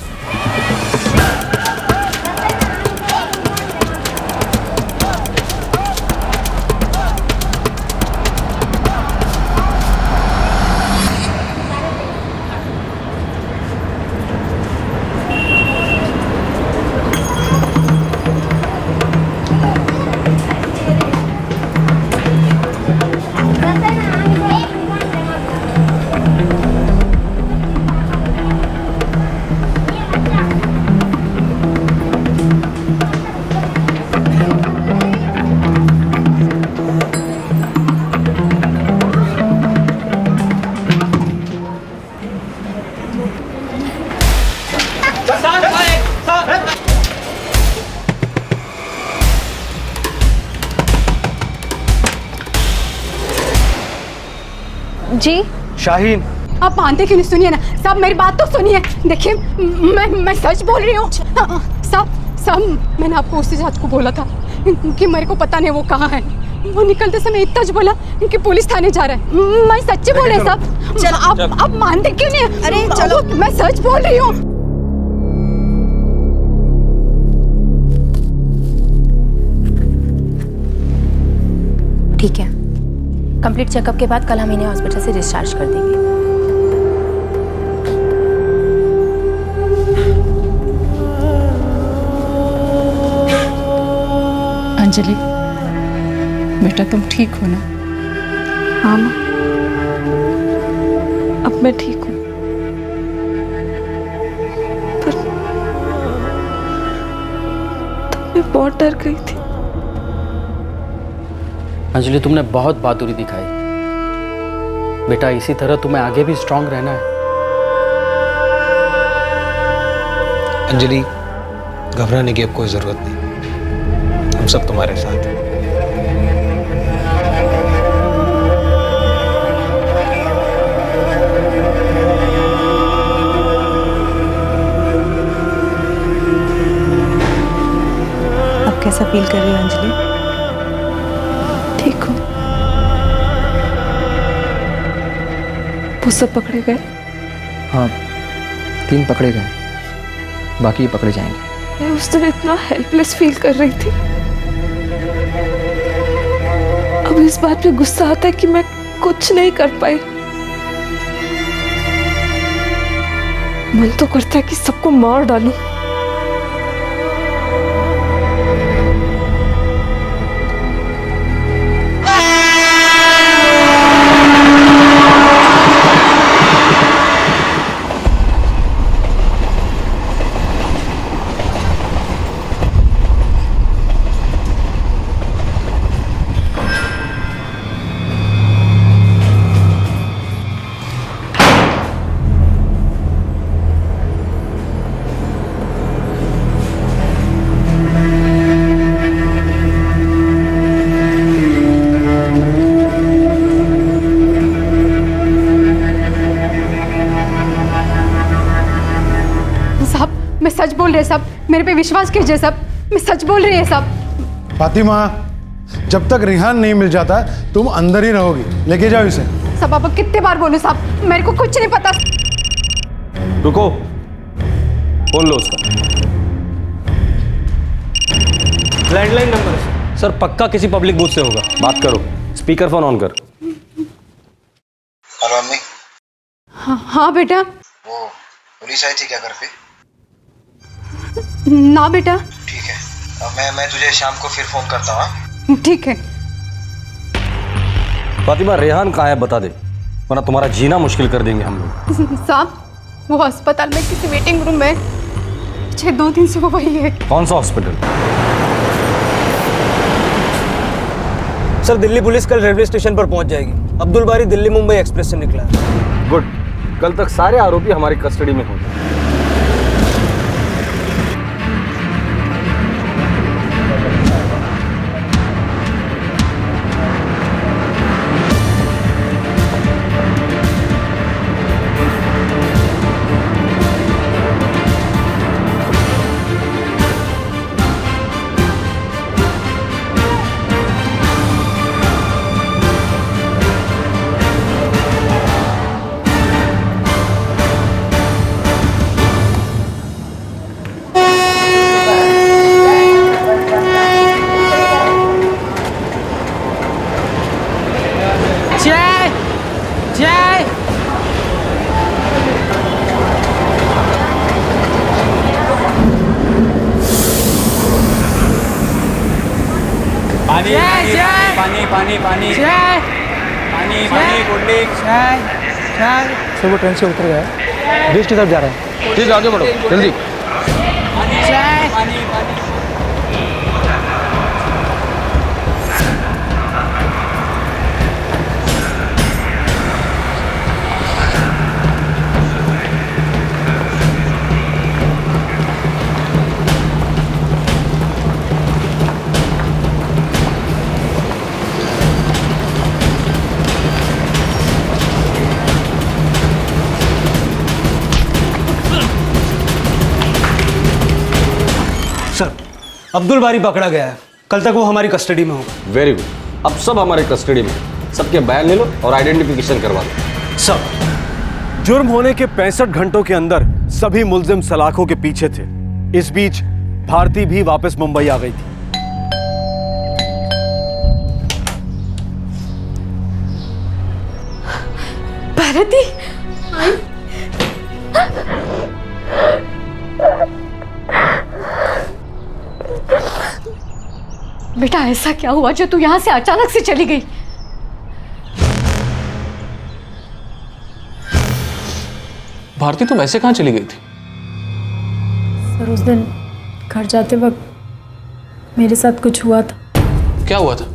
जी शाहीन, आप मानते क्यों नहीं? सुनिए ना साहब, मेरी बात तो सुनिए। देखिए मैं सच बोल रही हूँ साहब, मैंने आपको उसी रात को बोला था कि मेरे को पता नहीं वो कहाँ है। वो निकलते समय इतना जो बोला कि पुलिस थाने जा रहा है। मैं सच्ची बोल रही हूँ साहब। आप मानते क्यों नहीं? अरे चलो, मैं सच बोल रही हूँ। ठीक है, कंप्लीट चेकअप के बाद कल हम इन्हें हॉस्पिटल से डिस्चार्ज कर देंगे। अंजलि बेटा, तुम ठीक हो ना? हाँ माँ, अब मैं ठीक हूँ। पर तब मैं बहुत डर गई थी। अंजलि तुमने बहुत बहादुरी दिखाई बेटा, इसी तरह तुम्हें आगे भी स्ट्रांग रहना है। अंजलि, घबराने की अब कोई ज़रूरत नहीं, हम सब तुम्हारे साथ हैं। अब कैसा फील कर रही हो अंजलि? ठीक हूँ। वो सब पकड़े गए? हाँ, 3 पकड़े गए, बाकी पकड़े जाएंगे। मैं उस दिन इतना हेल्पलेस फील कर रही थी। अब इस बात पे गुस्सा आता है कि मैं कुछ नहीं कर पाई। मन तो करता है कि सबको मार डालूं। मैं सच बोल रही सब, मेरे पे विश्वास कीजिए सब, मैं सच बोल रही है सब। फातिमा, जब तक रिहान नहीं मिल जाता तुम अंदर ही रहोगी। लेके जाओ इसे। सब अब कितने बार बोलूं साहब, मेरे को कुछ नहीं पता। रुको, फोन लो उसका। लैंडलाइन नंबर सर, पक्का किसी पब्लिक बूथ से होगा। बात करो, स्पीकर फोन ऑन कर। हेलो अम्मी। हाँ बेटा। वो पुलिस आई थी क्या घर पे? ना बेटा। ठीक है, मैं तुझे शाम को फिर फोन करता हूँ। ठीक है। फातिमा, रेहान कहाँ है बता दे, वरना तुम्हारा जीना मुश्किल कर देंगे हम लोग। साहब, वो अस्पताल में किसी वेटिंग रूम में 2 दिन से वो वही है। कौन सा हॉस्पिटल? सर, दिल्ली पुलिस कल रेलवे स्टेशन पर पहुंच जाएगी। अब्दुल बारी दिल्ली मुंबई एक्सप्रेस से निकला है। गुड, कल तक सारे आरोपी हमारी कस्टडी में होंगे। सर वो ट्रेन से उतर गया है, ब्रिज की तरफ जा रहा है। ठीक है, आगे बढ़ो जल्दी। सर, अब्दुल बारी पकड़ा गया है, कल तक वो हमारी कस्टडी में होगा। वेरी गुड, अब सब हमारे कस्टडी में। सबके बयान ले लो और आइडेंटिफिकेशन करवा लो। सब। जुर्म होने के 65 घंटों के अंदर सभी मुल्जिम सलाखों के पीछे थे। इस बीच भारती भी वापस मुंबई आ गई थी। भारती, बेटा ऐसा क्या हुआ जो तू यहाँ से अचानक से चली गई? भारती तुम ऐसे कहाँ चली गई थी? सर उस दिन घर जाते वक्त मेरे साथ कुछ हुआ था। क्या हुआ था?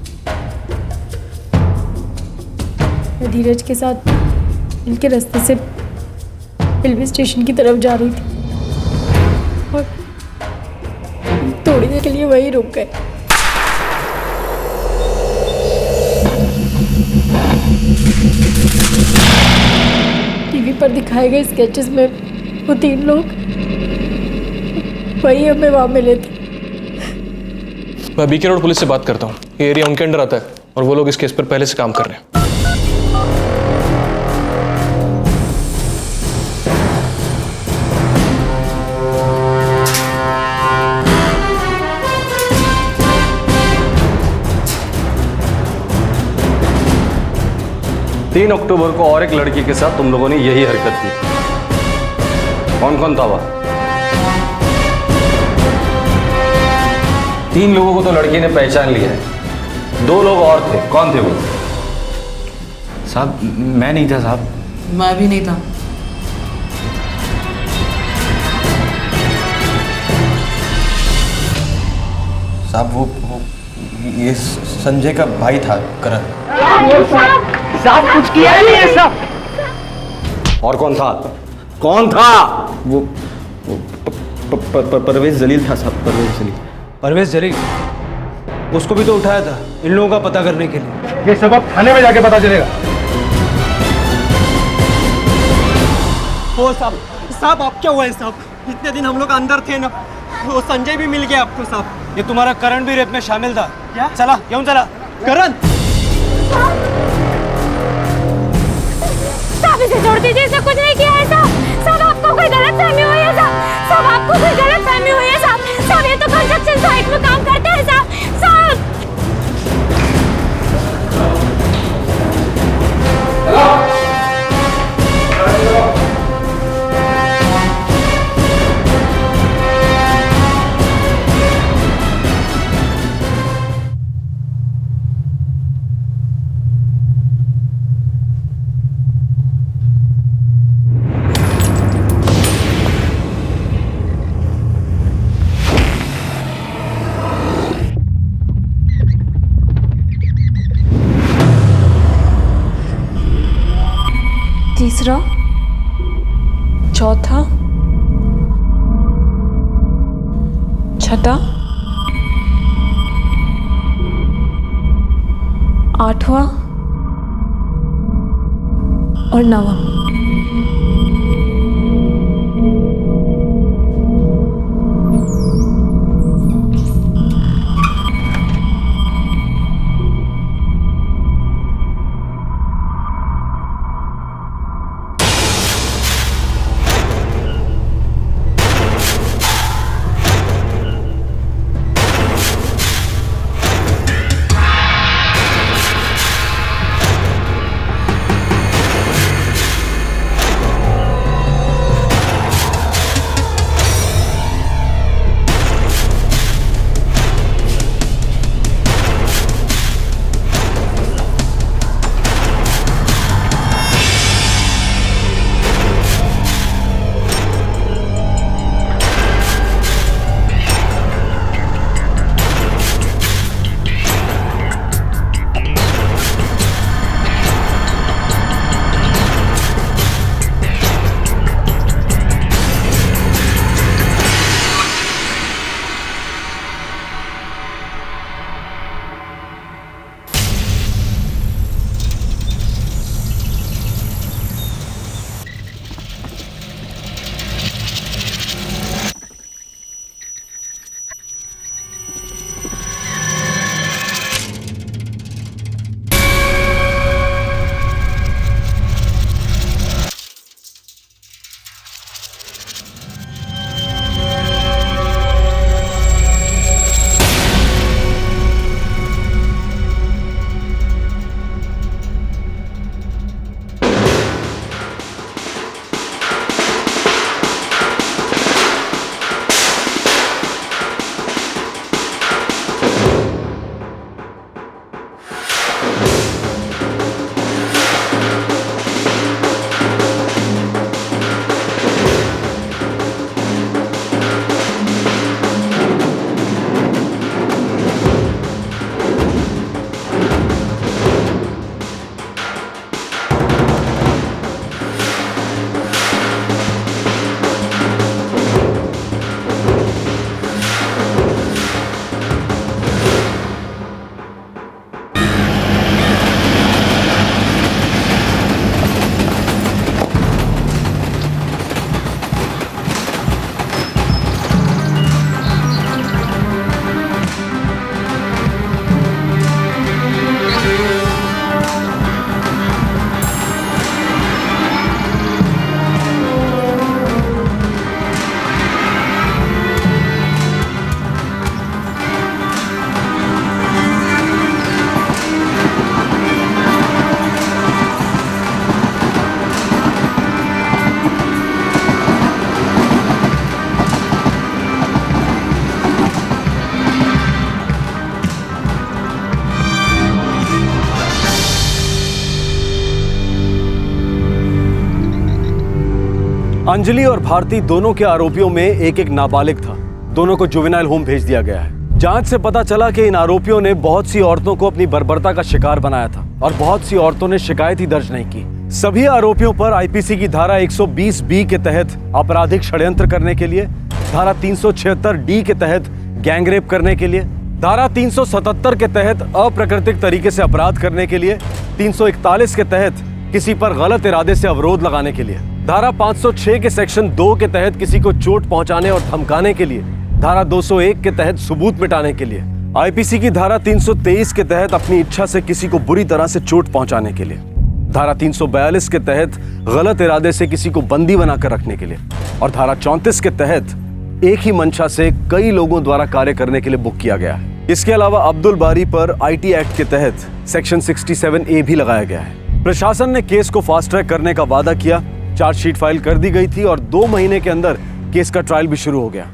मैं धीरज के साथ इनके रास्ते से रेलवे स्टेशन की तरफ जा रही थी और थोड़ी देर के लिए वहीं रुक गए। टीवी पर दिखाए गए स्केचेस में वो 3 लोग वही हमें वहां मिले थे। मैं बीके रोड पुलिस से बात करता हूँ। ये एरिया उनके अंडर आता है और वो लोग इस केस पर पहले से काम कर रहे हैं। 3 अक्टूबर को और एक लड़की के साथ तुम लोगों ने यही हरकत की। कौन कौन था वह? 3 लोगों को तो लड़की ने पहचान लिया है, 2 लोग और थे। कौन थे वो? साहब मैं नहीं था साहब। मैं भी नहीं था। साहब वो ये संजय का भाई था करण। साहब कुछ किया नहीं है साहब। और कौन था? कौन था? वो परवेज जलील था साहब। परवेज जलील, उसको भी तो उठाया था इन लोगों का पता करने के लिए। ये सब अब थाने में जाके पता चलेगा। ओ साहब आप क्या हुआ है साहब? इतने दिन हम लोग अंदर थे ना, वो संजय भी मिल गया आपको साहब। ये तुम्हारा करण भी रेप में शामिल था। क्या? चला क्यों चला करण? साहब इसे छोड़ दीजिए, इसे कुछ नहीं किया है साहब। साहब आपको कोई गलतफहमी हुई है साहब। साहब आपको कोई गलतफहमी हुई है साहब। साहब ये तो कंस्ट्रक्शन साइट में काम करते हैं साहब। साहब तीसरा, चौथा, छठा, 8वां और 9वां। अंजलि और भारती दोनों के आरोपियों में एक एक नाबालिग था। दोनों को जुवेनाइल होम भेज दिया गया है। जांच से पता चला कि इन आरोपियों ने बहुत सी औरतों को अपनी बर्बरता का शिकार बनाया था और बहुत सी औरतों ने शिकायत ही दर्ज नहीं की। सभी आरोपियों पर आईपीसी की धारा 120 बी के तहत आपराधिक षड्यंत्र करने के लिए, धारा 376 डी के तहत गैंगरेप करने के लिए, धारा 377 के तहत अप्राकृतिक तरीके से अपराध करने के लिए, 341 के तहत किसी पर गलत इरादे से अवरोध लगाने के लिए, धारा 506 के सेक्शन 2 के तहत किसी को चोट पहुंचाने और धमकाने के लिए, धारा 201 के तहत सबूत मिटाने के लिए, आईपीसी की धारा 323 के तहत अपनी इच्छा से किसी को बुरी तरह से चोट पहुंचाने के लिए, धारा 342 के तहत गलत इरादे से किसी को बंदी बनाकर रखने के लिए और धारा 34 के तहत एक ही मंशा से कई लोगों द्वारा कार्य करने के लिए बुक किया गया है। इसके अलावा अब्दुल बारी पर आईटी एक्ट के तहत सेक्शन 67A भी लगाया गया है। प्रशासन ने केस को फास्ट ट्रैक करने का वादा किया। चार्जशीट फाइल कर दी गई थी और 2 महीने के अंदर केस का ट्रायल भी शुरू हो गया।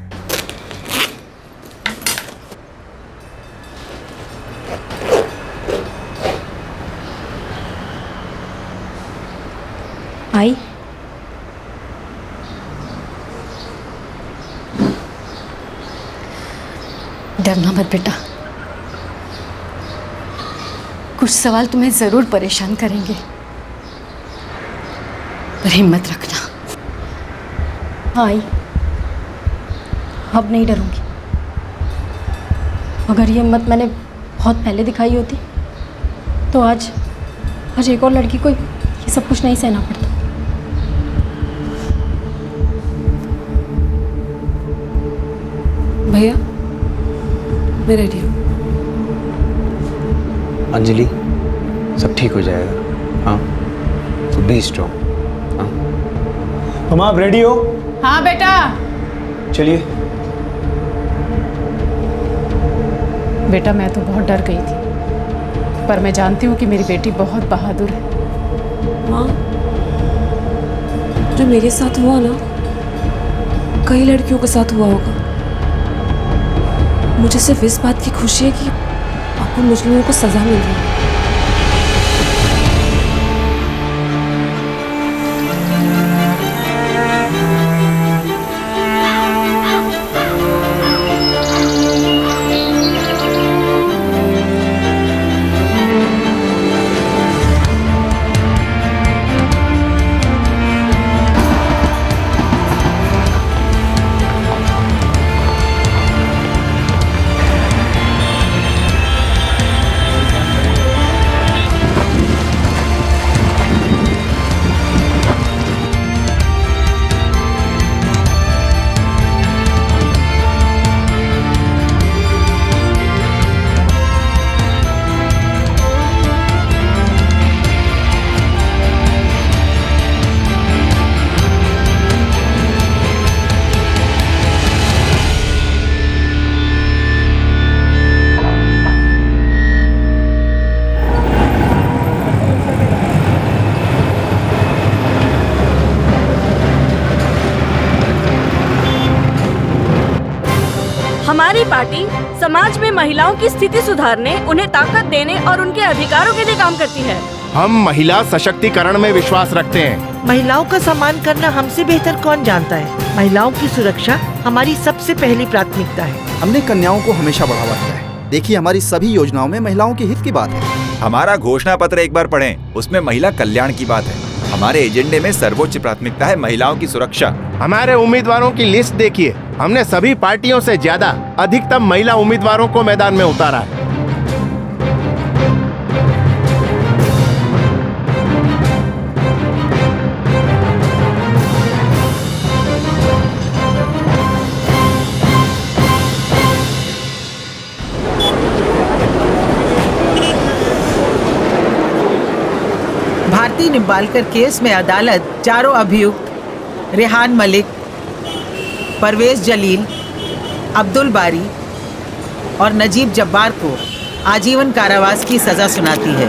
आई डरना मत बेटा, कुछ सवाल तुम्हें जरूर परेशान करेंगे, पर हिम्मत रखना। हाँ आई, अब नहीं डरूंगी। अगर ये हिम्मत मैंने बहुत पहले दिखाई होती तो आज एक और लड़की को ये सब कुछ नहीं सहना पड़ता। भैया मैं रेडी हूँ। अंजलि, सब ठीक हो जाएगा। हाँ, तो बी स्ट्रॉन्ग। हाँ, तुम आप रेडी हो? हाँ बेटा। चलिए। बेटा मैं तो बहुत डर गई थी, पर मैं जानती हूँ कि मेरी बेटी बहुत बहादुर है। माँ, जो मेरे साथ हुआ ना, कई लड़कियों के साथ हुआ होगा। मुझे सिर्फ इस बात की खुशी है कि आपको मुजरिमों को सजा मिल रही है। हमारी पार्टी समाज में महिलाओं की स्थिति सुधारने, उन्हें ताकत देने और उनके अधिकारों के लिए काम करती है। हम महिला सशक्तिकरण में विश्वास रखते हैं। महिलाओं का सम्मान करना हमसे बेहतर कौन जानता है। महिलाओं की सुरक्षा हमारी सबसे पहली प्राथमिकता है। हमने कन्याओं को हमेशा बढ़ावा दिया है। देखिए, हमारी सभी योजनाओं में महिलाओं के हित की बात है। हमारा घोषणा पत्र एक बार पढ़ें, उसमें महिला कल्याण की बात है। हमारे एजेंडे में सर्वोच्च प्राथमिकता है महिलाओं की सुरक्षा। हमारे उम्मीदवारों की लिस्ट देखिए, हमने सभी पार्टियों से ज्यादा अधिकतम महिला उम्मीदवारों को मैदान में उतारा है। भारती निम्बालकर केस में अदालत चारों अभियुक्त रेहान मलिक, परवेज जलील, अब्दुल बारी और नजीब जब्बार को आजीवन कारावास की सजा सुनाती है।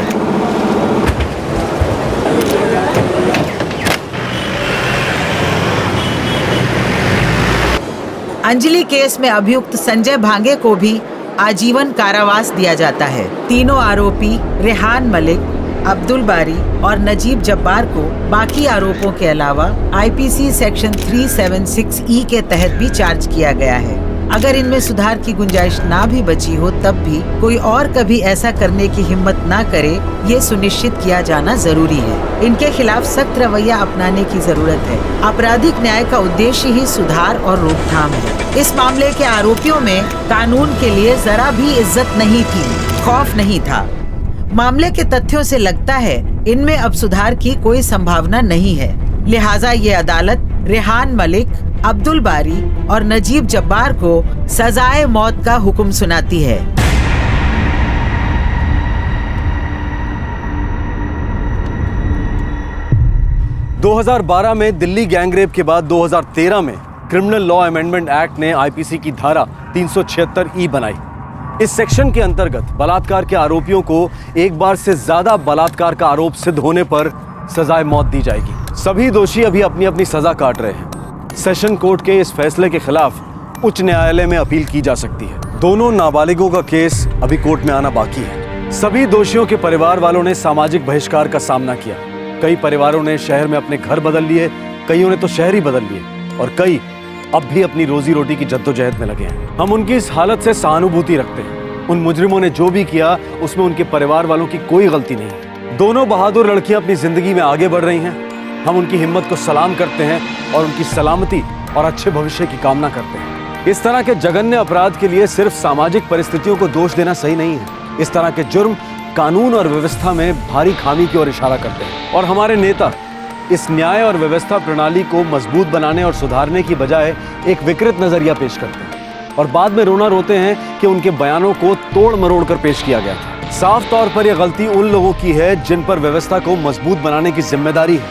अंजलि केस में अभियुक्त संजय भांगे को भी आजीवन कारावास दिया जाता है। तीनों आरोपी रेहान मलिक, अब्दुल बारी और नजीब जब्बार को बाकी आरोपों के अलावा आईपीसी सेक्शन 376E के तहत भी चार्ज किया गया है। अगर इनमें सुधार की गुंजाइश ना भी बची हो तब भी कोई और कभी ऐसा करने की हिम्मत ना करे, ये सुनिश्चित किया जाना जरूरी है। इनके खिलाफ सख्त रवैया अपनाने की जरूरत है। आपराधिक न्याय का उद्देश्य ही सुधार और रोकथाम है। इस मामले के आरोपियों में कानून के लिए जरा भी इज्जत नहीं थी, खौफ नहीं था। मामले के तथ्यों से लगता है इनमें अब सुधार की कोई संभावना नहीं है। लिहाजा ये अदालत रेहान मलिक, अब्दुल बारी और नजीब जब्बार को सजाए मौत का हुक्म सुनाती है। – 2012 में दिल्ली गैंगरेप के बाद 2013 में क्रिमिनल लॉ अमेंडमेंट एक्ट ने आईपीसी की धारा 376E बनाई। इस सेक्शन के अंतर्गत बलात्कार के आरोपियों को एक बार से ज्यादा बलात्कार का आरोप सिद्ध होने पर सजाए मौत दी जाएगी। सभी दोषी अभी अपनी अपनी सजा काट रहे हैं। सेशन कोर्ट के इस फैसले के खिलाफ उच्च न्यायालय में अपील की जा सकती है। दोनों नाबालिगों का केस अभी कोर्ट में आना बाकी है। सभी दोषियों के परिवार वालों ने सामाजिक बहिष्कार का सामना किया। कई परिवारों ने शहर में अपने घर बदल लिए, कईयों ने तो शहर ही बदल लिए और कई अब भी अपनी रोजी रोटी की जद्दोजहद में लगे हैं। हम उनकी इस हालत से सहानुभूति रखते हैं। उन मुजरिमों ने जो भी किया उसमें उनके परिवार वालों की कोई गलती नहीं। दोनों बहादुर लड़कियां अपनी जिंदगी में आगे बढ़ रही हैं। हम उनकी हिम्मत को सलाम करते हैं और उनकी सलामती और अच्छे भविष्य की कामना करते हैं। इस तरह के जघन्य अपराध के लिए सिर्फ सामाजिक परिस्थितियों को दोष देना सही नहीं है। इस तरह के जुर्म कानून और व्यवस्था में भारी खामी की ओर इशारा करते हैं और हमारे नेता इस न्याय और व्यवस्था प्रणाली को मजबूत बनाने और सुधारने की बजाय एक विकृत नजरिया पेश करते हैं और बाद में रोना रोते हैं कि उनके बयानों को तोड़ मरोड़ कर पेश किया गया था। साफ तौर पर यह गलती उन लोगों की है जिन पर व्यवस्था को मजबूत बनाने की जिम्मेदारी है,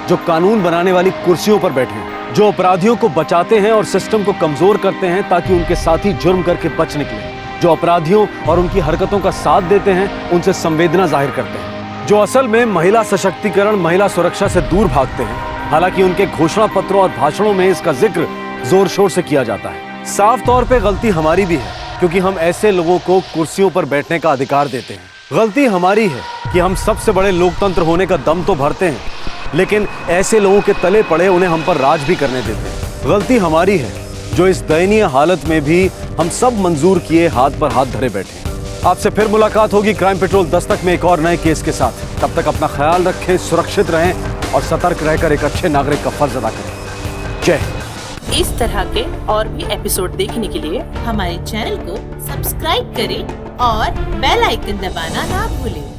जो कानून बनाने वाली कुर्सियों पर बैठे हैं, जो अपराधियों को बचाते हैं और सिस्टम को कमजोर करते हैं ताकि उनके साथी जुर्म करके बच निकले, जो अपराधियों और उनकी हरकतों का साथ देते हैं, उनसे संवेदना जाहिर करते हैं, जो असल में महिला सशक्तिकरण, महिला सुरक्षा से दूर भागते हैं। हालांकि उनके घोषणा पत्रों और भाषणों में इसका जिक्र जोर शोर से किया जाता है। साफ तौर पे गलती हमारी भी है क्योंकि हम ऐसे लोगों को कुर्सियों पर बैठने का अधिकार देते हैं। गलती हमारी है कि हम सबसे बड़े लोकतंत्र होने का दम तो भरते हैं, लेकिन ऐसे लोगों के तले पड़े उन्हें हम पर राज भी करने देते हैं। गलती हमारी है जो इस दयनीय हालत में भी हम सब मंजूर किए हाथ पर हाथ धरे बैठे। आपसे फिर मुलाकात होगी क्राइम पेट्रोल दस्तक में एक और नए केस के साथ। तब तक अपना ख्याल रखें, सुरक्षित रहें और सतर्क रहकर एक अच्छे नागरिक का फर्ज अदा करें। जय हिंद। इस तरह के और भी एपिसोड देखने के लिए हमारे चैनल को सब्सक्राइब करें और बेल आइकन दबाना ना भूलें।